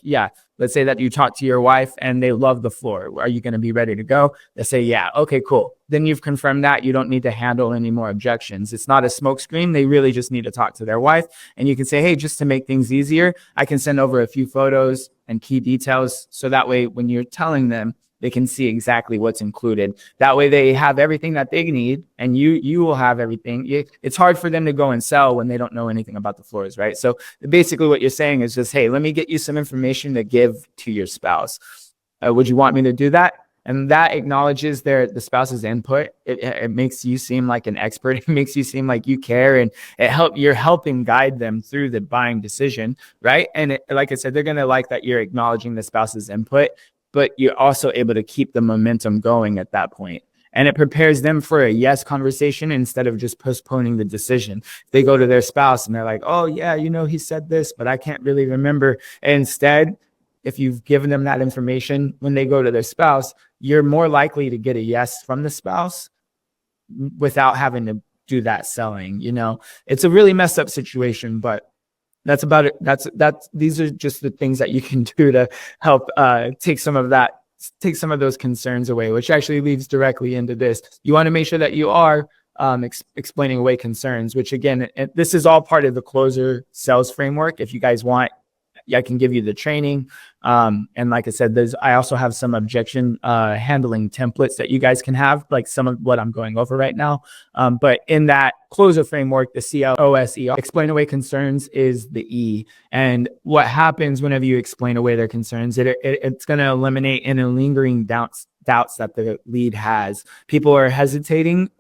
yeah, let's say that you talk to your wife and they love the floor. Are you going to be ready to go? They say, yeah, okay, cool. Then you've confirmed that you don't need to handle any more objections. It's not a smoke screen. They really just need to talk to their wife. And you can say, hey, just to make things easier, I can send over a few photos and key details. So that way, when you're telling them, they can see exactly what's included. That way they have everything that they need and you will have everything. It's hard for them to go and sell when they don't know anything about the floors, right? So basically what you're saying is just, hey, let me get you some information to give to your spouse. Would you want me to do that? And that acknowledges the spouse's input. It makes you seem like an expert. It makes you seem like you care, and you're helping guide them through the buying decision, right? And like I said, they're going to like that you're acknowledging the spouse's input, but you're also able to keep the momentum going at that point. And it prepares them for a yes conversation instead of just postponing the decision. They go to their spouse and they're like, oh yeah, he said this, but I can't really remember. Instead, if you've given them that information, when they go to their spouse, you're more likely to get a yes from the spouse without having to do that selling. It's a really messed up situation, but that's about it. These are just the things that you can do to help take some of those concerns away, which actually leads directly into this. You want to make sure that you are explaining away concerns, which again, this is all part of the closer sales framework. If you guys want I can give you the training. And like I said, I also have some objection handling templates that you guys can have, like some of what I'm going over right now. But in that closer framework, the CLOSE, explain away concerns is the E. And what happens whenever you explain away their concerns, it's going to eliminate any lingering doubts that the lead has. People are hesitating,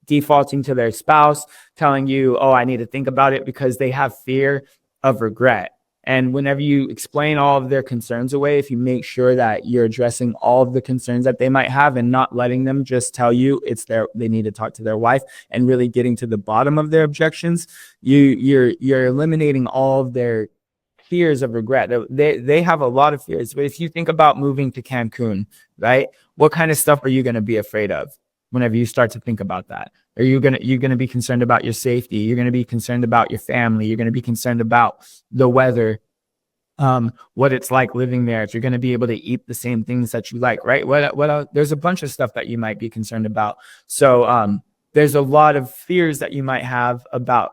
defaulting to their spouse, telling you, oh, I need to think about it, because they have fear of regret. And whenever you explain all of their concerns away, if you make sure that you're addressing all of the concerns that they might have and not letting them just tell you they need to talk to their wife, and really getting to the bottom of their objections, you're eliminating all of their fears of regret. They have a lot of fears. But if you think about moving to Cancun, right? What kind of stuff are you going to be afraid of whenever you start to think about that? Are you're going to be concerned about your safety? You're going to be concerned about your family. You're going to be concerned about the weather, what it's like living there. If you're going to be able to eat the same things that you like, right? There's a bunch of stuff that you might be concerned about. So there's a lot of fears that you might have about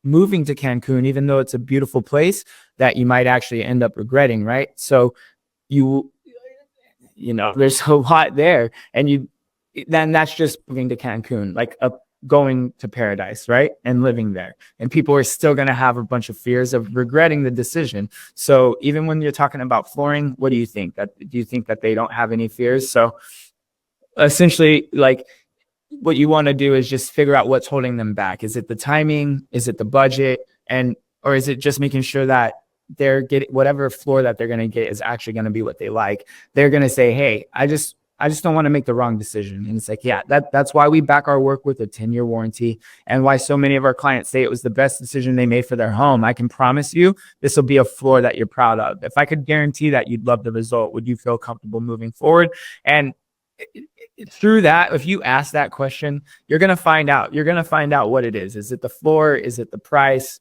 moving to Cancun, even though it's a beautiful place, that you might actually end up regretting, right? So there's a lot there, and then that's just moving to Cancun, like going to paradise, right? And living there. And people are still going to have a bunch of fears of regretting the decision. So even when you're talking about flooring, what do you think? Do you think that they don't have any fears? So essentially, like, what you want to do is just figure out what's holding them back. Is it the timing? Is it the budget? Or is it just making sure that they're getting whatever floor that they're going to get is actually going to be what they like? They're going to say, hey, I just don't want to make the wrong decision. And it's like, yeah, that's why we back our work with a 10-year warranty, and why so many of our clients say it was the best decision they made for their home. I can promise you this will be a floor that you're proud of. If I could guarantee that you'd love the result, would you feel comfortable moving forward? And through that, if you ask that question, you're going to find out. You're going to find out what it is. Is it the floor? Is it the price?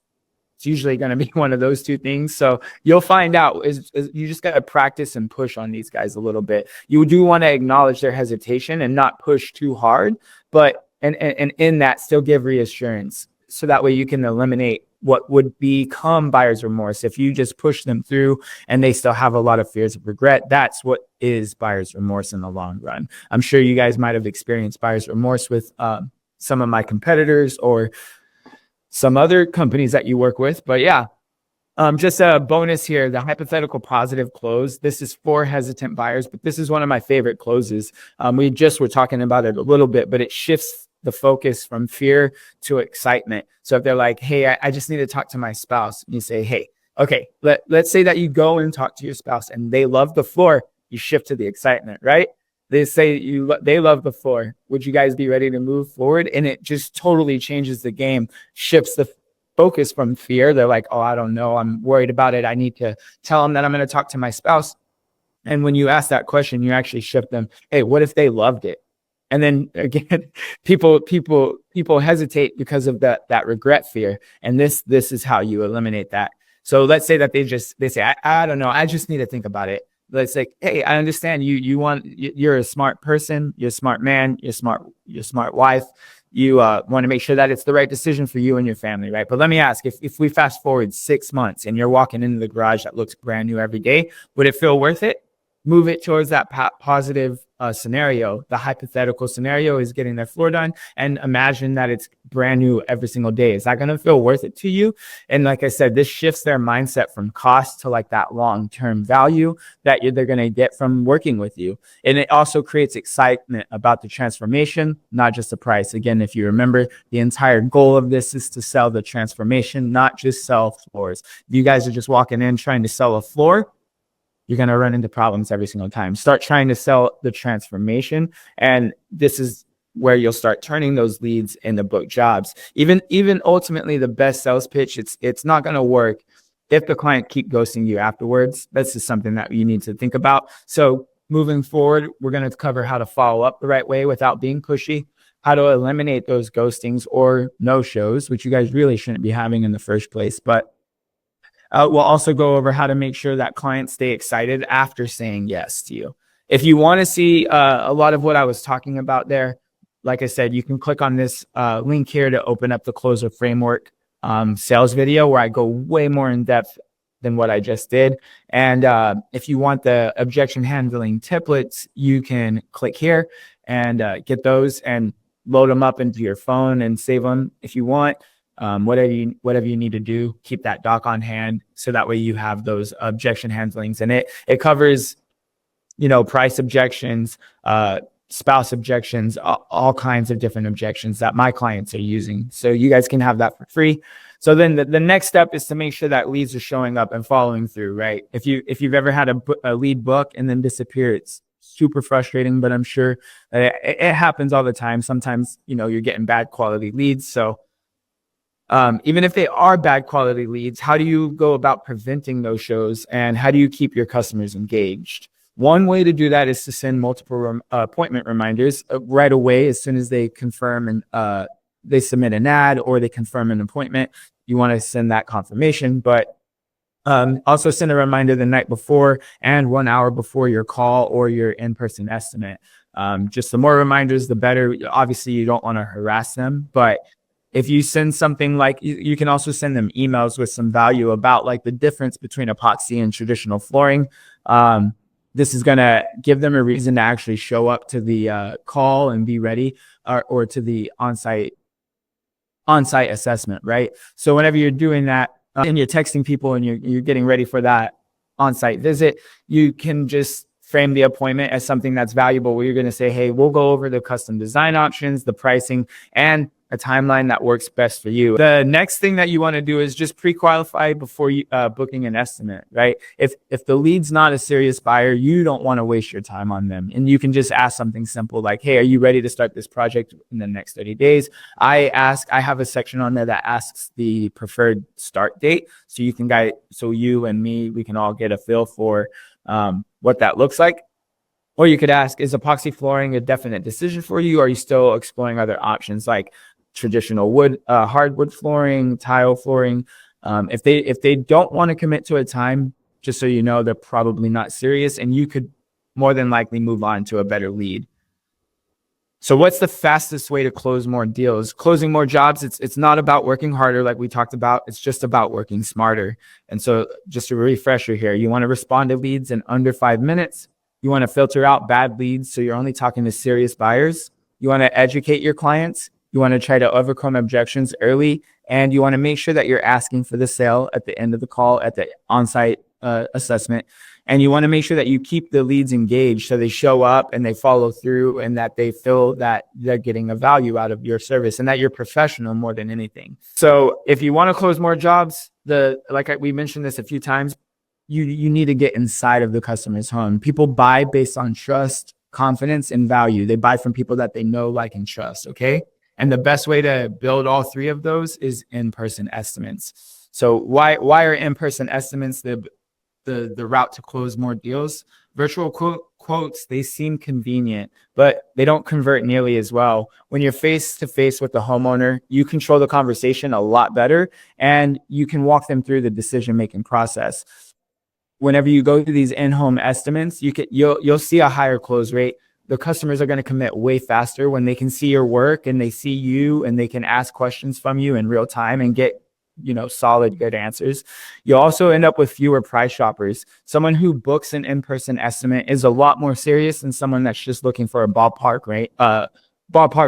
It's usually going to be one of those two things. So you'll find out. You just got to practice and push on these guys a little bit. You do want to acknowledge their hesitation and not push too hard, but and in that still give reassurance. So that way you can eliminate what would become buyer's remorse. If you just push them through and they still have a lot of fears of regret, that's what is buyer's remorse in the long run. I'm sure you guys might have experienced buyer's remorse with some of my competitors or some other companies that you work with. But yeah, just a bonus here, the hypothetical positive close. This is for hesitant buyers, but this is one of my favorite closes. We just were talking about it a little bit, but it shifts the focus from fear to excitement. So if they're like, hey, I just need to talk to my spouse, and you say, hey, okay, let's say that you go and talk to your spouse and they love the floor, you shift to the excitement, right? They say they love the floor. Would you guys be ready to move forward? And it just totally changes the game, shifts the focus from fear. They're like, oh, I don't know, I'm worried about it. I need to tell them that I'm going to talk to my spouse. And when you ask that question, you actually shift them, hey, what if they loved it? And then again, people hesitate because of that regret fear. And this is how you eliminate that. So let's say that they say, I don't know, I just need to think about it. Let's say, hey, I understand you're a smart person, you're a smart man, you're a smart wife. You want to make sure that it's the right decision for you and your family, right? But let me ask, if we fast forward 6 months and you're walking into the garage that looks brand new every day, would it feel worth it? Move it towards that positive scenario. The hypothetical scenario is getting their floor done, and imagine that it's brand new every single day. Is that going to feel worth it to you? And like I said, this shifts their mindset from cost to like that long-term value that they're going to get from working with you. And it also creates excitement about the transformation, not just the price. Again, if you remember, the entire goal of this is to sell the transformation, not just sell floors. If you guys are just walking in trying to sell a floor, you're going to run into problems every single time. Start trying to sell the transformation. And this is where you'll start turning those leads into book jobs. Even ultimately the best sales pitch, it's not going to work if the client keep ghosting you afterwards. That's just something that you need to think about. So moving forward, we're going to cover how to follow up the right way without being pushy, how to eliminate those ghostings or no-shows, which you guys really shouldn't be having in the first place. But we'll also go over how to make sure that clients stay excited after saying yes to you. If you want to see a lot of what I was talking about there, like I said, you can click on this link here to open up the closer framework sales video, where I go way more in depth than what I just did. And if you want the objection handling templates, you can click here and get those and load them up into your phone and save them if you want. Whatever you need to do, keep that doc on hand so that way you have those objection handlings. And it covers, price objections, spouse objections, all kinds of different objections that my clients are using. So you guys can have that for free. So then the next step is to make sure that leads are showing up and following through, right? If you've ever had a lead book and then disappear, it's super frustrating, but I'm sure that it happens all the time. Sometimes, you're getting bad quality leads. So even if they are bad quality leads, how do you go about preventing those shows, and how do you keep your customers engaged? One way to do that is to send multiple appointment reminders right away as soon as they confirm and they submit an ad or they confirm an appointment. You want to send that confirmation, but also send a reminder the night before and 1 hour before your call or your in-person estimate. Just the more reminders, the better. Obviously, you don't want to harass them, but if you send something like, you can also send them emails with some value about like the difference between epoxy and traditional flooring. This is going to give them a reason to actually show up to the call and be ready, or to the on-site assessment, right? So whenever you're doing that and you're texting people and you're getting ready for that on-site visit, you can just frame the appointment as something that's valuable, where you're going to say, hey, we'll go over the custom design options, the pricing, and a timeline that works best for you. The next thing that you want to do is just pre-qualify before you booking an estimate, right? If the lead's not a serious buyer, you don't want to waste your time on them. And you can just ask something simple like, hey, are you ready to start this project in the next 30 days? I have a section on there that asks the preferred start date. So you and me, we can all get a feel for what that looks like. Or you could ask, is epoxy flooring a definite decision for you? Are you still exploring other options like traditional wood, hardwood flooring, tile flooring? If they don't want to commit to a time, just so you know, they're probably not serious, and you could more than likely move on to a better lead. So what's the fastest way to close more deals? Closing more jobs, it's not about working harder like we talked about. It's just about working smarter. And so just a refresher here, you want to respond to leads in under 5 minutes. You want to filter out bad leads so you're only talking to serious buyers. You want to educate your clients. You want to try to overcome objections early. And you want to make sure that you're asking for the sale at the end of the call, at the on-site assessment. And you want to make sure that you keep the leads engaged so they show up and they follow through, and that they feel that they're getting a value out of your service and that you're professional more than anything. So if you want to close more jobs, we mentioned this a few times, you need to get inside of the customer's home. People buy based on trust, confidence, and value. They buy from people that they know, like, and trust, okay? And the best way to build all three of those is in-person estimates. So why are in-person estimates the route to close more deals? Virtual quotes, they seem convenient, but they don't convert nearly as well. When you're face to face with the homeowner, you control the conversation a lot better, and you can walk them through the decision-making process. Whenever you go through these in-home estimates, you'll see a higher close rate. The customers are going to commit way faster when they can see your work and they see you, and they can ask questions from you in real time and get solid, good answers. You'll also end up with fewer price shoppers. Someone who books an in-person estimate is a lot more serious than someone that's just looking for a ballpark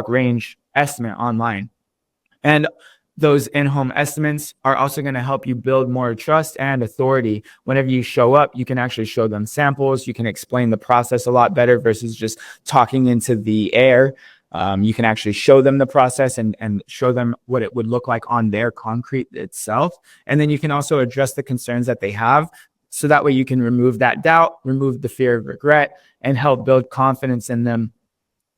range estimate online. And those in-home estimates are also going to help you build more trust and authority. Whenever you show up, you can actually show them samples. You can explain the process a lot better versus just talking into the air. You can actually show them the process and show them what it would look like on their concrete itself. And then you can also address the concerns that they have. So that way you can remove that doubt, remove the fear of regret, and help build confidence in them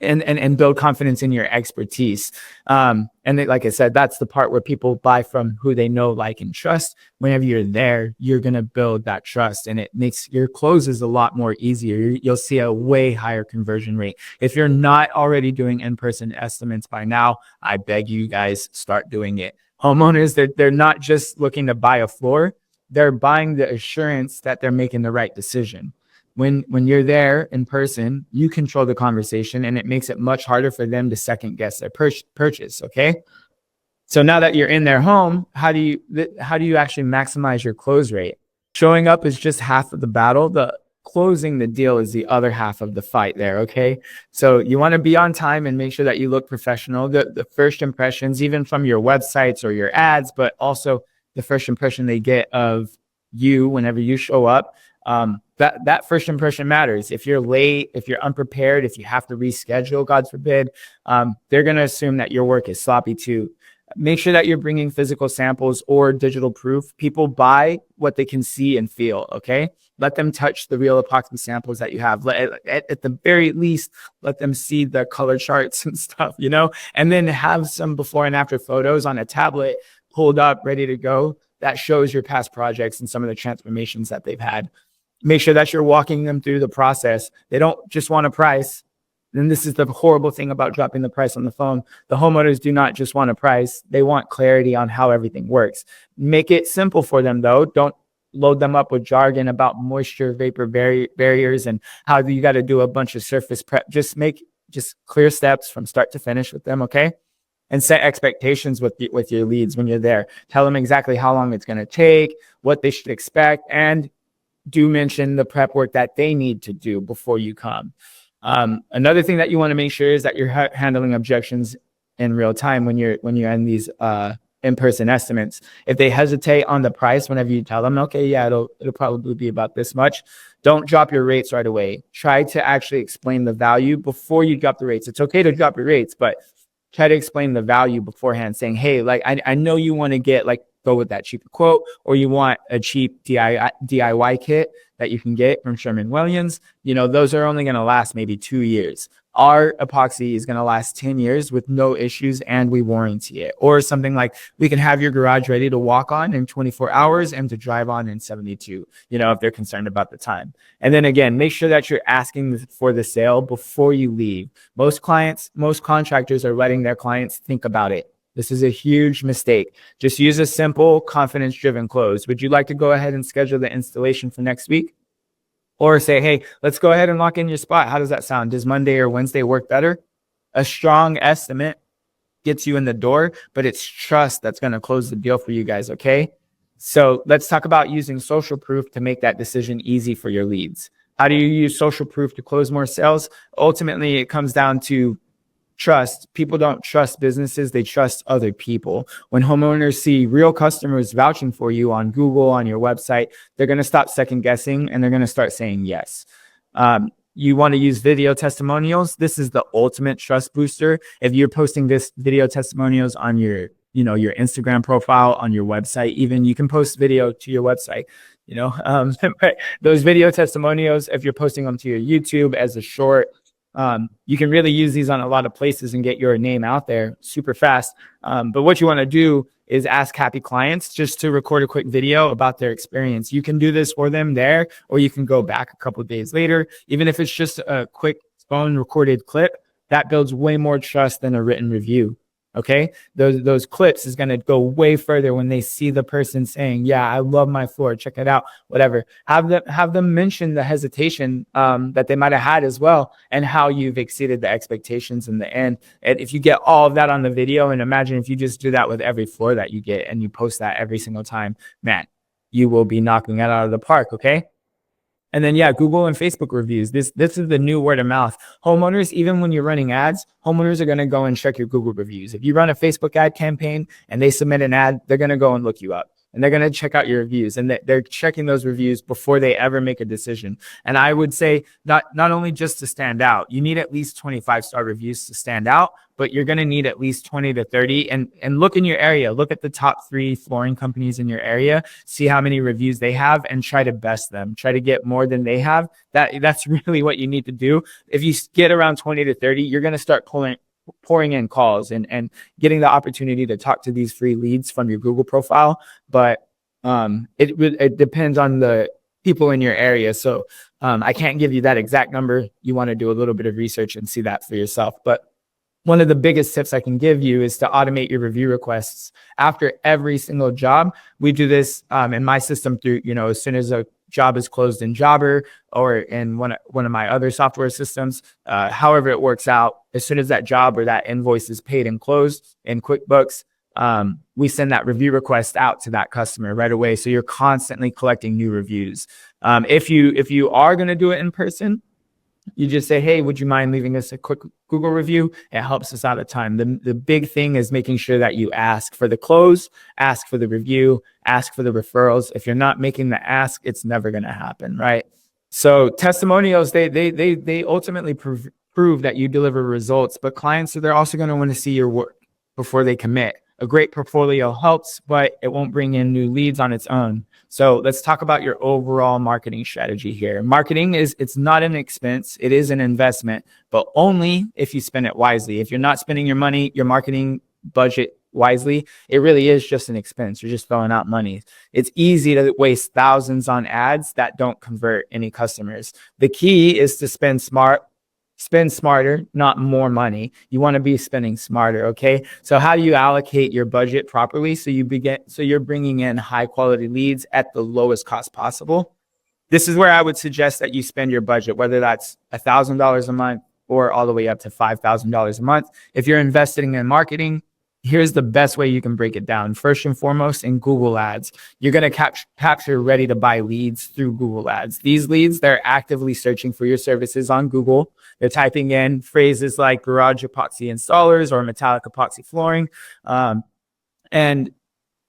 and build confidence in your expertise. Like I said, that's the part where people buy from who they know, like, and trust. Whenever you're there, you're going to build that trust, and it makes your closes a lot more easier. You'll see a way higher conversion rate. If you're not already doing in-person estimates by now, I beg you guys, start doing it. Homeowners, they're not just looking to buy a floor. They're buying the assurance that they're making the right decision. When you're there in person, you control the conversation, and it makes it much harder for them to second guess their purchase. Okay. So now that you're in their home, how do you actually maximize your close rate? Showing up is just half of the battle. The closing the deal is the other half of the fight there. Okay. So you want to be on time and make sure that you look professional. The first impressions, even from your websites or your ads, but also the first impression they get of you whenever you show up. That first impression matters. If you're late, if you're unprepared, if you have to reschedule, God forbid, they're going to assume that your work is sloppy too. Make sure that you're bringing physical samples or digital proof. People buy what they can see and feel. Okay. Let them touch the real epoxy samples that you have. At the very least, let them see the color charts and stuff, and then have some before and after photos on a tablet pulled up, ready to go. That shows your past projects and some of the transformations that they've had. Make sure that you're walking them through the process. They don't just want a price. And this is the horrible thing about dropping the price on the phone. The homeowners do not just want a price. They want clarity on how everything works. Make it simple for them, though. Don't load them up with jargon about moisture vapor barriers and how you got to do a bunch of surface prep. Just clear steps from start to finish with them, okay? And set expectations with your leads when you're there. Tell them exactly how long it's going to take, what they should expect, and do mention the prep work that they need to do before you come. Another thing that you want to make sure is that you're handling objections in real time when you're in these in-person estimates. If they hesitate on the price, whenever you tell them, okay, yeah, it'll probably be about this much, don't drop your rates right away. Try to actually explain the value before you drop the rates. It's okay to drop your rates, but try to explain the value beforehand, saying, hey, like I know you want to get go with that cheaper quote, or you want a cheap DIY kit that you can get from Sherwin-Williams. Those are only going to last maybe 2 years. Our epoxy is going to last 10 years with no issues, and we warranty it. Or something like, we can have your garage ready to walk on in 24 hours and to drive on in 72, if they're concerned about the time. And then again, make sure that you're asking for the sale before you leave. Most contractors are letting their clients think about it. This is a huge mistake. Just use a simple, confidence-driven close. Would you like to go ahead and schedule the installation for next week? Or say, hey, let's go ahead and lock in your spot. How does that sound? Does Monday or Wednesday work better? A strong estimate gets you in the door, but it's trust that's going to close the deal for you guys, okay? So let's talk about using social proof to make that decision easy for your leads. How do you use social proof to close more sales? Ultimately, it comes down to trust. People don't trust businesses, they trust other people. When homeowners see real customers vouching for you on Google, on your website, they're going to stop second guessing and they're going to start saying yes. You want to use video testimonials. This is the ultimate trust booster. If you're posting this video testimonials on your Instagram profile, on your website, even you can post video to your website, but those video testimonials, if you're posting them to your YouTube as a short, you can really use these on a lot of places and get your name out there super fast. But what you want to do is ask happy clients just to record a quick video about their experience. You can do this for them there, or you can go back a couple of days later. Even if it's just a quick phone recorded clip, that builds way more trust than a written review. Okay, those clips is going to go way further when they see the person saying, yeah, I love my floor, check it out, whatever. Have them mention the hesitation that they might have had as well, and how you've exceeded the expectations in the end. And if you get all of that on the video, and imagine if you just do that with every floor that you get and you post that every single time, man, you will be knocking it out of the park. Okay. And then, yeah, Google and Facebook reviews. This is the new word of mouth. Homeowners, even when you're running ads, homeowners are going to go and check your Google reviews. If you run a Facebook ad campaign and they submit an ad, they're going to go and look you up. And they're going to check out your reviews, and they're checking those reviews before they ever make a decision. And I would say not only just to stand out, you need at least 25-star reviews to stand out, but you're going to need at least 20 to 30. And look in your area, look at the top 3 flooring companies in your area, see how many reviews they have, and try to best them. Try to get more than they have. That's really what you need to do. If you get around 20 to 30, you're going to start pouring in calls and getting the opportunity to talk to these free leads from your Google profile. But it depends on the people in your area. So I can't give you that exact number. You want to do a little bit of research and see that for yourself. But one of the biggest tips I can give you is to automate your review requests after every single job. We do this in my system through, as soon as a job is closed in Jobber or in one of my other software systems, however it works out, as soon as that job or that invoice is paid and closed in QuickBooks, we send that review request out to that customer right away. So you're constantly collecting new reviews. If you are going to do it in person, you just say, hey, would you mind leaving us a quick Google review? It helps us out a ton. The big thing is making sure that you ask for the close, ask for the review, ask for the referrals. If you're not making the ask, it's never going to happen, right? So testimonials, they ultimately prove that you deliver results, but clients, they're also going to want to see your work before they commit. A great portfolio helps, but it won't bring in new leads on its own. So let's talk about your overall marketing strategy here. Marketing it's not an expense. It is an investment, but only if you spend it wisely. If you're not spending your marketing budget wisely, it really is just an expense. You're just throwing out money. It's easy to waste thousands on ads that don't convert any customers. The key is to spend smarter, not more money. You want to be spending smarter. Okay. So how do you allocate your budget properly? So you're bringing in high quality leads at the lowest cost possible. This is where I would suggest that you spend your budget, whether that's $1,000 a month or all the way up to $5,000 a month. If you're investing in marketing, here's the best way you can break it down. First and foremost, in Google Ads, you're going to capture ready to buy leads through Google Ads. These leads, they're actively searching for your services on Google. They're typing in phrases like garage epoxy installers or metallic epoxy flooring. And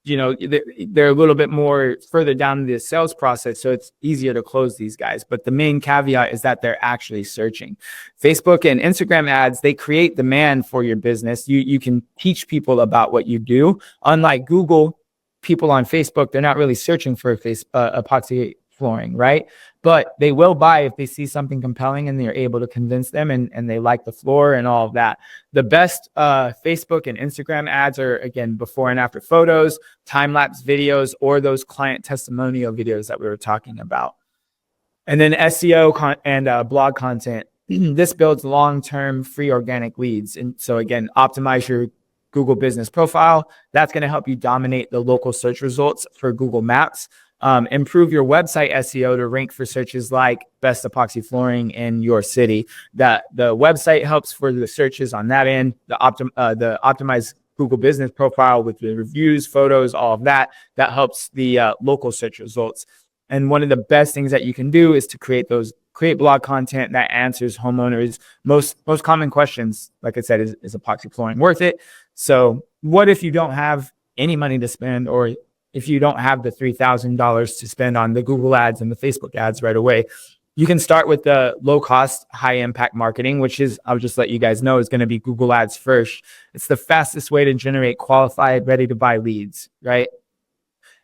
they're a little bit more further down the sales process, so it's easier to close these guys. But the main caveat is that they're actually searching. Facebook and Instagram ads, they create demand for your business. You can teach people about what you do. Unlike Google, people on Facebook, they're not really searching for epoxy flooring, right? But they will buy if they see something compelling and they're able to convince them and they like the floor and all of that. The best Facebook and Instagram ads are, again, before and after photos, time-lapse videos, or those client testimonial videos that we were talking about. And then SEO and blog content. This builds long-term free organic leads. And so again, optimize your Google business profile. That's going to help you dominate the local search results for Google Maps. Improve your website SEO to rank for searches like best epoxy flooring in your city. That the website helps for the searches on that end. The optimized Google business profile with the reviews, photos, all of that helps the local search results. And one of the best things that you can do is to create blog content that answers homeowners' most common questions. Like I said, is epoxy flooring worth it? So what if you don't have any money to spend, or if you don't have the $3,000 to spend on the Google ads and the Facebook ads right away? You can start with the low cost, high impact marketing, which is, I'll just let you guys know, is going to be Google ads first. It's the fastest way to generate qualified, ready to buy leads, right?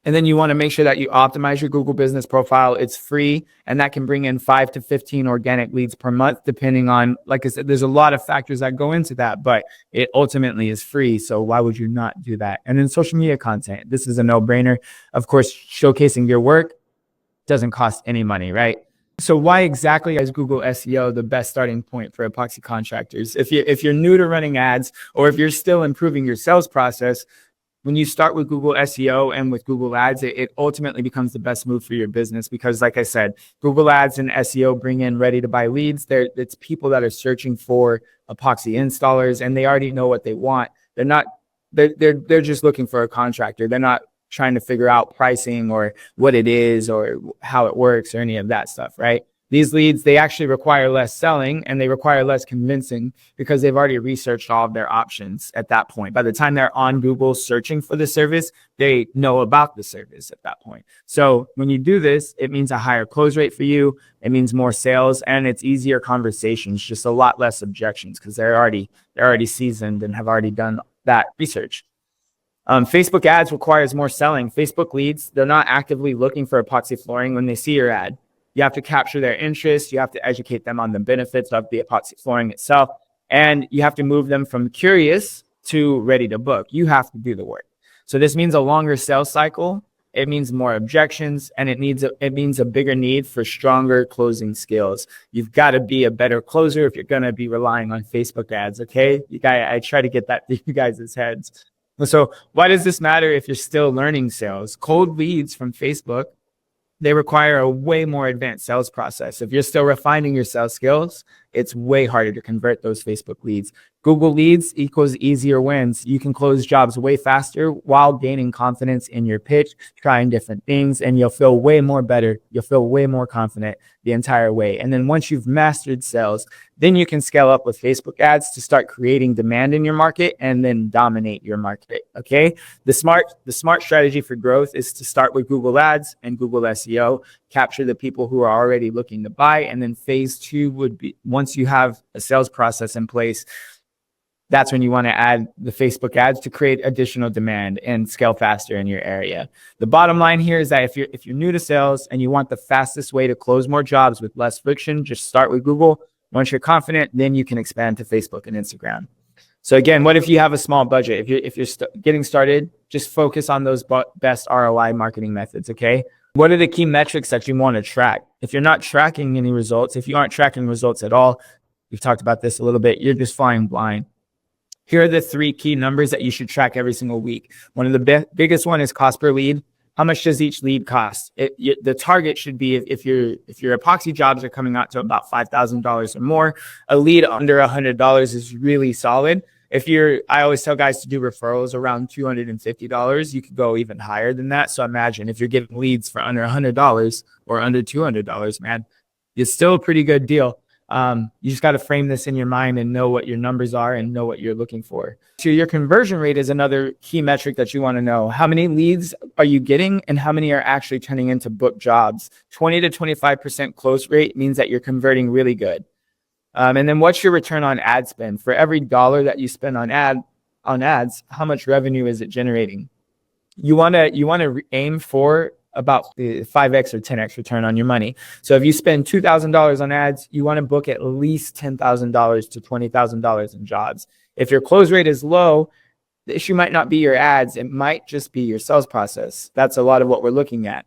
And then you want to make sure that you optimize your Google business profile. It's free, and that can bring in 5 to 15 organic leads per month, depending on, like I said, there's a lot of factors that go into that, but it ultimately is free. So why would you not do that? And then social media content. This is a no-brainer. Of course, showcasing your work doesn't cost any money, right? So why exactly is Google SEO the best starting point for epoxy contractors? If you're new to running ads, or if you're still improving your sales process, when you start with Google SEO and with Google Ads, it ultimately becomes the best move for your business, because, like I said, Google Ads and SEO bring in ready to buy leads. It's people that are searching for epoxy installers, and they already know what they want. They're just looking for a contractor. They're not trying to figure out pricing or what it is or how it works or any of that stuff, right? These leads, they actually require less selling, and they require less convincing, because they've already researched all of their options at that point. By the time they're on Google searching for the service, they know about the service at that point. So when you do this, it means a higher close rate for you. It means more sales, and it's easier conversations, just a lot less objections, because they're already seasoned and have already done that research. Facebook ads requires more selling. Facebook leads, they're not actively looking for epoxy flooring when they see your ad. You have to capture their interest. You have to educate them on the benefits of the epoxy flooring itself. And you have to move them from curious to ready to book. You have to do the work. So this means a longer sales cycle. It means more objections, and it means a bigger need for stronger closing skills. You've got to be a better closer if you're going to be relying on Facebook ads. Okay. I try to get that to you guys' heads. So why does this matter if you're still learning sales? Cold leads from Facebook, they require a way more advanced sales process. If you're still refining your sales skills, it's way harder to convert those Facebook leads. Google leads equals easier wins. You can close jobs way faster while gaining confidence in your pitch, trying different things, and you'll feel way more better. You'll feel way more confident the entire way. And then once you've mastered sales, then you can scale up with Facebook ads to start creating demand in your market and then dominate your market. Okay. The smart strategy for growth is to start with Google ads and Google SEO, capture the people who are already looking to buy. And then phase two would be, once you have a sales process in place, that's when you want to add the Facebook ads to create additional demand and scale faster in your area. The bottom line here is that if you're new to sales and you want the fastest way to close more jobs with less friction, just start with Google. Once you're confident, then you can expand to Facebook and Instagram. So again, what if you have a small budget? If you're getting started, just focus on those best ROI marketing methods, okay? What are the key metrics that you want to track? If you're not tracking any results, if you aren't tracking results at all, we've talked about this a little bit, you're just flying blind. Here are the 3 key numbers that you should track every single week. One of the biggest one is cost per lead. How much does each lead cost? The target should be if your epoxy jobs are coming out to about $5,000 or more, a lead under $100 is really solid. I always tell guys to do referrals around $250. You could go even higher than that. So imagine if you're getting leads for under $100 or under $200, man, it's still a pretty good deal. You just got to frame this in your mind and know what your numbers are and know what you're looking for. So your conversion rate is another key metric that you want to know. How many leads are you getting and how many are actually turning into booked jobs? 20 to 25% close rate means that you're converting really good. And then what's your return on ad spend? For every dollar that you spend on ads, how much revenue is it generating? You want to aim for about 5x or 10x return on your money. So if you spend $2,000 on ads, you want to book at least $10,000 to $20,000 in jobs. If your close rate is low, the issue might not be your ads. It might just be your sales process. That's a lot of what we're looking at.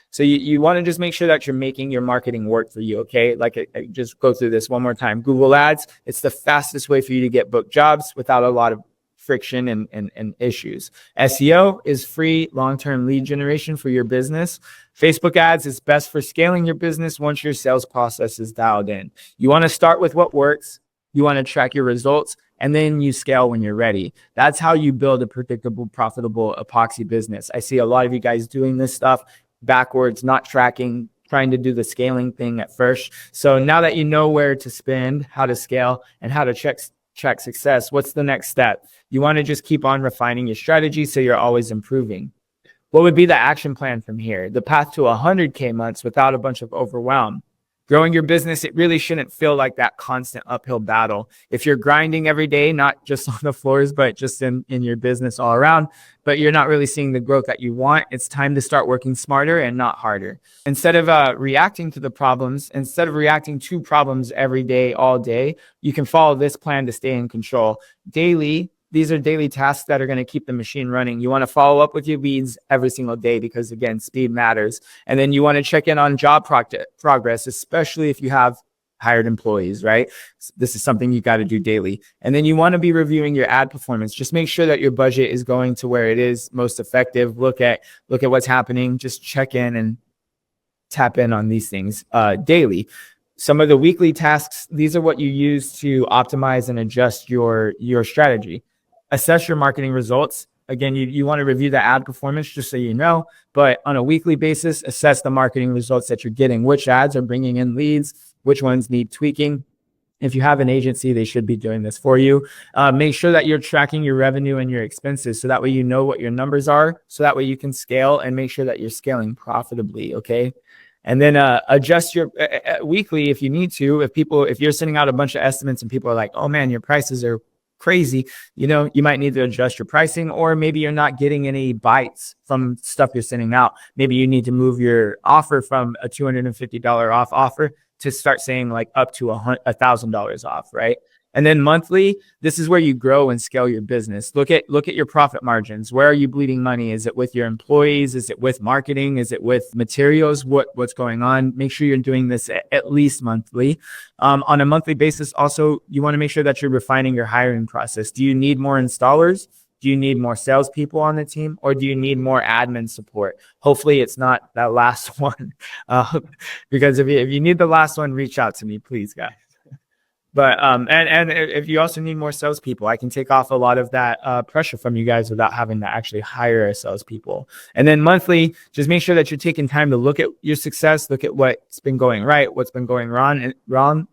So you want to just make sure that you're making your marketing work for you, okay? Like I just go through this one more time. Google Ads, it's the fastest way for you to get booked jobs without a lot of friction and issues. SEO is free long-term lead generation for your business. Facebook ads is best for scaling your business once your sales process is dialed in. You want to start with what works. You want to track your results, and then you scale when you're ready. That's how you build a predictable, profitable epoxy business. I see a lot of you guys doing this stuff backwards, not tracking, trying to do the scaling thing at first. So now that you know where to spend, how to scale, and how to check success, what's the next step? You want to just keep on refining your strategy so you're always improving. What would be the action plan from here? The path to 100K months without a bunch of overwhelm. Growing your business, it really shouldn't feel like that constant uphill battle. If you're grinding every day, not just on the floors, but just in your business all around, but you're not really seeing the growth that you want, it's time to start working smarter and not harder. Instead of reacting to problems every day, all day, you can follow this plan to stay in control. These are daily tasks that are going to keep the machine running. You want to follow up with your leads every single day because, again, speed matters. And then you want to check in on job progress, especially if you have hired employees, right? This is something you got to do daily. And then you want to be reviewing your ad performance. Just make sure that your budget is going to where it is most effective. Look at what's happening. Just check in and tap in on these things daily. Some of the weekly tasks, these are what you use to optimize and adjust your strategy. Assess your marketing results. Again, you want to review the ad performance just so you know, but on a weekly basis, assess the marketing results that you're getting. Which ads are bringing in leads? Which ones need tweaking? If you have an agency, they should be doing this for you. Make sure that you're tracking your revenue and your expenses so that way you know what your numbers are, so that way you can scale and make sure that you're scaling profitably, okay? And then adjust your weekly if you need to. If you're sending out a bunch of estimates and people are like, oh man, your prices are crazy, you might need to adjust your pricing, or maybe you're not getting any bites from stuff you're sending out. Maybe you need to move your offer from a $250 off offer to start saying like up to $1,000 off, right? And then monthly, this is where you grow and scale your business. Look at your profit margins. Where are you bleeding money? Is it with your employees? Is it with marketing? Is it with materials? What's going on? Make sure you're doing this at least monthly. On a monthly basis, also, you want to make sure that you're refining your hiring process. Do you need more installers? Do you need more salespeople on the team, or do you need more admin support? Hopefully it's not that last one, because if you need the last one, reach out to me, please, guys. But and if you also need more salespeople, I can take off a lot of that pressure from you guys without having to actually hire a salespeople. And then monthly, just make sure that you're taking time to look at your success, look at what's been going right, what's been going wrong,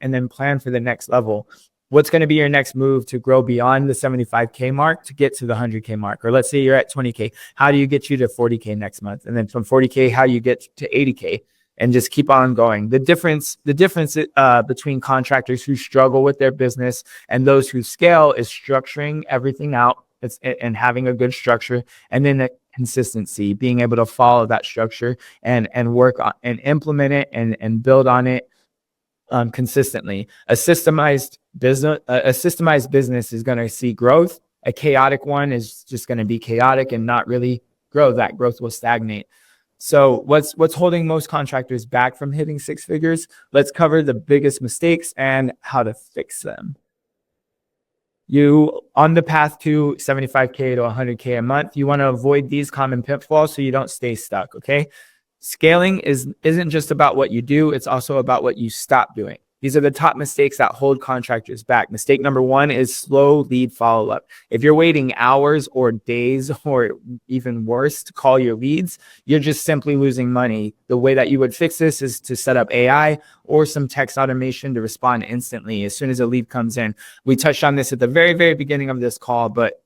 and then plan for the next level. What's going to be your next move to grow beyond the 75K mark to get to the 100K mark? Or let's say you're at 20K. How do you get you to 40K next month? And then from 40K, how you get to 80K? And just keep on going. The difference between contractors who struggle with their business and those who scale is structuring everything out and having a good structure, and then the consistency, being able to follow that structure and work on and implement it and build on it consistently. A systemized business is going to see growth. A chaotic one is just going to be chaotic and not really grow. That growth will stagnate. So what's holding most contractors back from hitting six figures? Let's cover the biggest mistakes and how to fix them. You on the path to 75K to 100K a month, you want to avoid these common pitfalls so you don't stay stuck, okay? Scaling isn't just about what you do, it's also about what you stop doing. These are the top mistakes that hold contractors back. Mistake number one is slow lead follow-up. If you're waiting hours or days or even worse to call your leads, you're just simply losing money. The way that you would fix this is to set up AI or some text automation to respond instantly as soon as a lead comes in. We touched on this at the very, very beginning of this call, but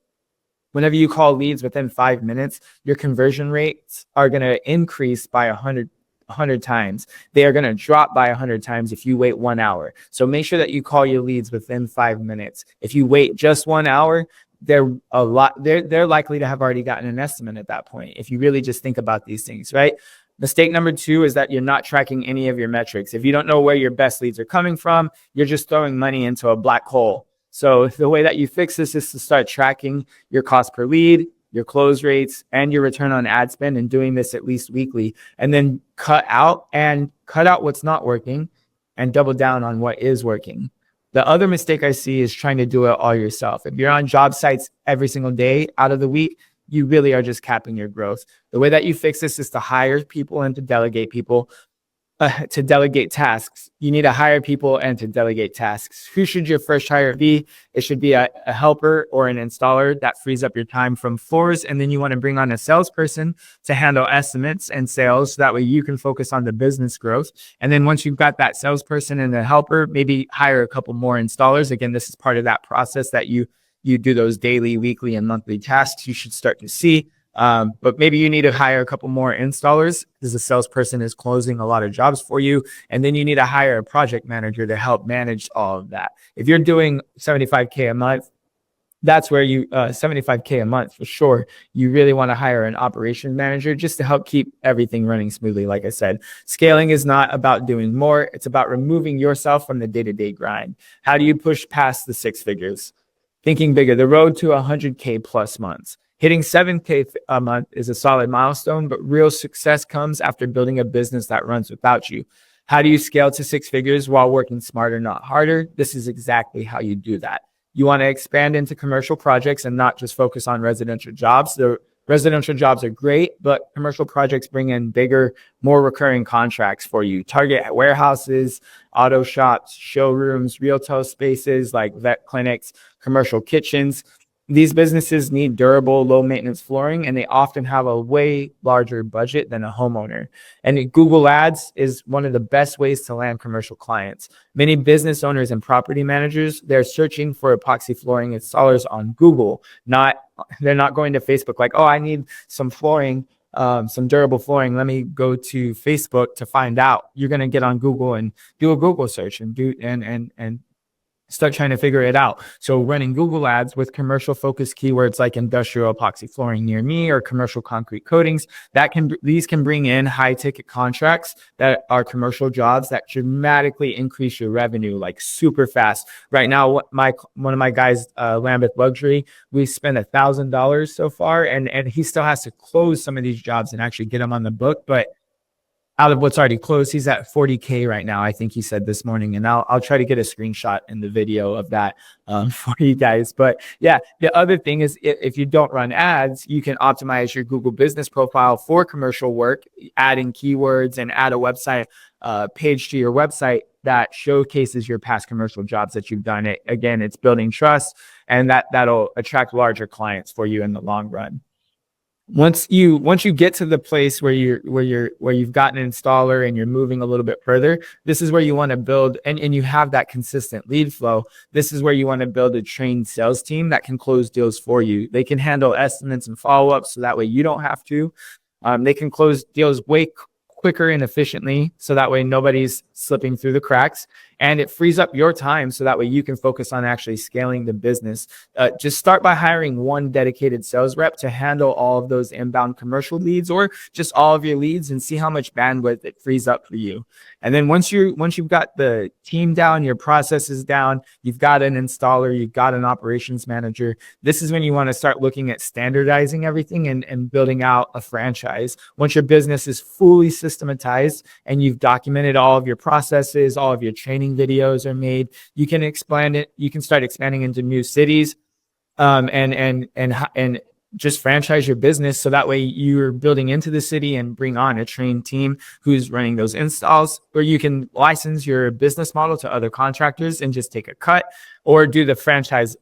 whenever you call leads within 5 minutes, your conversion rates are going to increase by 100 times. They are going to drop by 100 times if you wait 1 hour. So make sure that you call your leads within 5 minutes. If you wait just 1 hour, they're likely to have already gotten an estimate at that point. If you really just think about these things, right? Mistake number two is that you're not tracking any of your metrics. If you don't know where your best leads are coming from, you're just throwing money into a black hole. So the way that you fix this is to start tracking your cost per lead, your close rates, and your return on ad spend, and doing this at least weekly. And then cut out what's not working and double down on what is working. The other mistake I see is trying to do it all yourself. If you're on job sites every single day out of the week, you really are just capping your growth. The way that you fix this is to hire people and to delegate people. To delegate tasks. You need to hire people and to delegate tasks. Who should your first hire be? It should be a helper or an installer that frees up your time from floors. And then you want to bring on a salesperson to handle estimates and sales. So that way you can focus on the business growth. And then once you've got that salesperson and the helper, maybe hire a couple more installers. Again, this is part of that process that you do those daily, weekly, and monthly tasks you should start to see. But maybe you need to hire a couple more installers because the salesperson is closing a lot of jobs for you. And then you need to hire a project manager to help manage all of that. If you're doing 75K a month, that's where 75K a month for sure. You really want to hire an operations manager just to help keep everything running smoothly. Like I said, scaling is not about doing more. It's about removing yourself from the day-to-day grind. How do you push past the six figures? Thinking bigger, the road to 100K plus months. Hitting 7K a month is a solid milestone, but real success comes after building a business that runs without you. How do you scale to six figures while working smarter, not harder? This is exactly how you do that. You want to expand into commercial projects and not just focus on residential jobs. The residential jobs are great, but commercial projects bring in bigger, more recurring contracts for you. Target warehouses, auto shops, showrooms, retail spaces like vet clinics, commercial kitchens. These businesses need durable, low maintenance flooring, and they often have a way larger budget than a homeowner. And Google Ads is one of the best ways to land commercial clients. Many business owners and property managers, they're searching for epoxy flooring installers on Google. They're not going to Facebook like, oh, I need some flooring, some durable flooring. Let me go to Facebook to find out. You're going to get on Google and do a Google search and start trying to figure it out. So running Google ads with commercial focused keywords like industrial epoxy flooring near me or commercial concrete coatings, these can bring in high ticket contracts that are commercial jobs that dramatically increase your revenue like super fast. Right now, one of my guys, Lambeth Luxury, we spent $1,000 so far, and he still has to close some of these jobs and actually get them on the book. But out of what's already closed, he's at 40K right now, I think he said this morning. And I'll try to get a screenshot in the video of that for you guys. But yeah, the other thing is if you don't run ads, you can optimize your Google business profile for commercial work, adding keywords and add a website page to your website. that showcases your past commercial jobs that you've done. It again, it's building trust, and that'll attract larger clients for you in the long run. Once you get to the place where you've got an installer and you're moving a little bit further, this is where you want to build, and you have that consistent lead flow. This is where you want to build a trained sales team that can close deals for you. They can handle estimates and follow-ups, so that way you don't have to. They can close deals way quicker and efficiently, so that way nobody's slipping through the cracks, and it frees up your time, so that way you can focus on actually scaling the business. Just start by hiring one dedicated sales rep to handle all of those inbound commercial leads, or just all of your leads, and see how much bandwidth it frees up for you. And then once you've got the team down, your processes down, you've got an installer, you've got an operations manager, this is when you want to start looking at standardizing everything and building out a franchise. Once your business is fully systematized and you've documented all of your processes, all of your training videos are made, you can expand it. You can start expanding into new cities, and just franchise your business, so that way you're building into the city and bring on a trained team who's running those installs. Or you can license your business model to other contractors and just take a cut, or do the franchise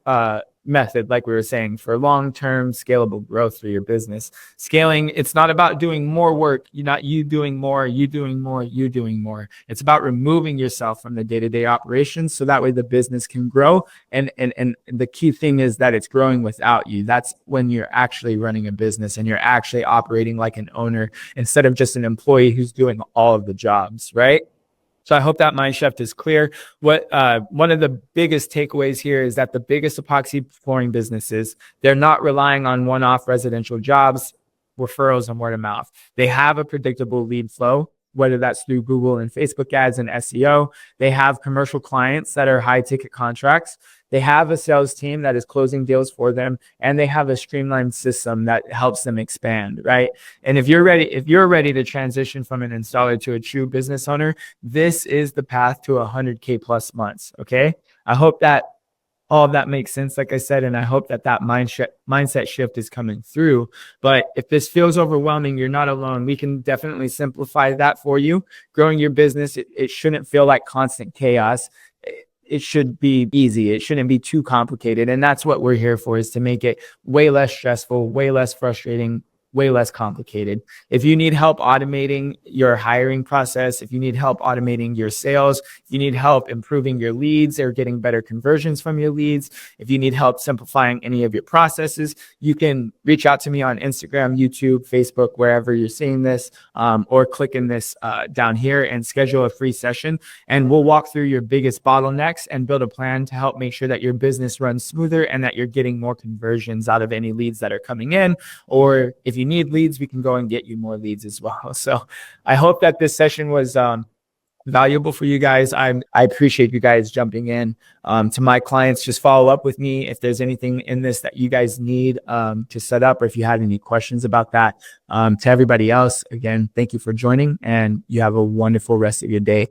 method, like we were saying, for long-term scalable growth for your business. Scaling, it's not about doing more work. You doing more, you doing more, you doing more. It's about removing yourself from the day-to-day operations, so that way the business can grow. And the key thing is that it's growing without you. That's when you're actually running a business and you're actually operating like an owner, instead of just an employee who's doing all of the jobs, right? So I hope that mind shift is clear. One of the biggest takeaways here is that the biggest epoxy flooring businesses, they're not relying on one-off residential jobs, referrals, and word of mouth. They have a predictable lead flow, whether that's through Google and Facebook ads and SEO. They have commercial clients that are high ticket contracts. They have a sales team that is closing deals for them, and they have a streamlined system that helps them expand, right? And if you're ready to transition from an installer to a true business owner, this is the path to 100K plus months. Okay. I hope that all of that makes sense, like I said, and I hope that mindset shift is coming through. But if this feels overwhelming, you're not alone. We can definitely simplify that for you. Growing your business, it shouldn't feel like constant chaos. It should be easy. It shouldn't be too complicated. And that's what we're here for, is to make it way less stressful, way less frustrating, way less complicated. If you need help automating your hiring process, if you need help automating your sales, if you need help improving your leads or getting better conversions from your leads, if you need help simplifying any of your processes, you can reach out to me on Instagram, YouTube, Facebook, wherever you're seeing this, or click in this down here and schedule a free session. And we'll walk through your biggest bottlenecks and build a plan to help make sure that your business runs smoother and that you're getting more conversions out of any leads that are coming in. Or if you need leads, we can go and get you more leads as well. So I hope that this session was valuable for you guys. I appreciate you guys jumping in. To my clients, just follow up with me if there's anything in this that you guys need to set up, or if you had any questions about that. To everybody else, again, thank you for joining, and you have a wonderful rest of your day.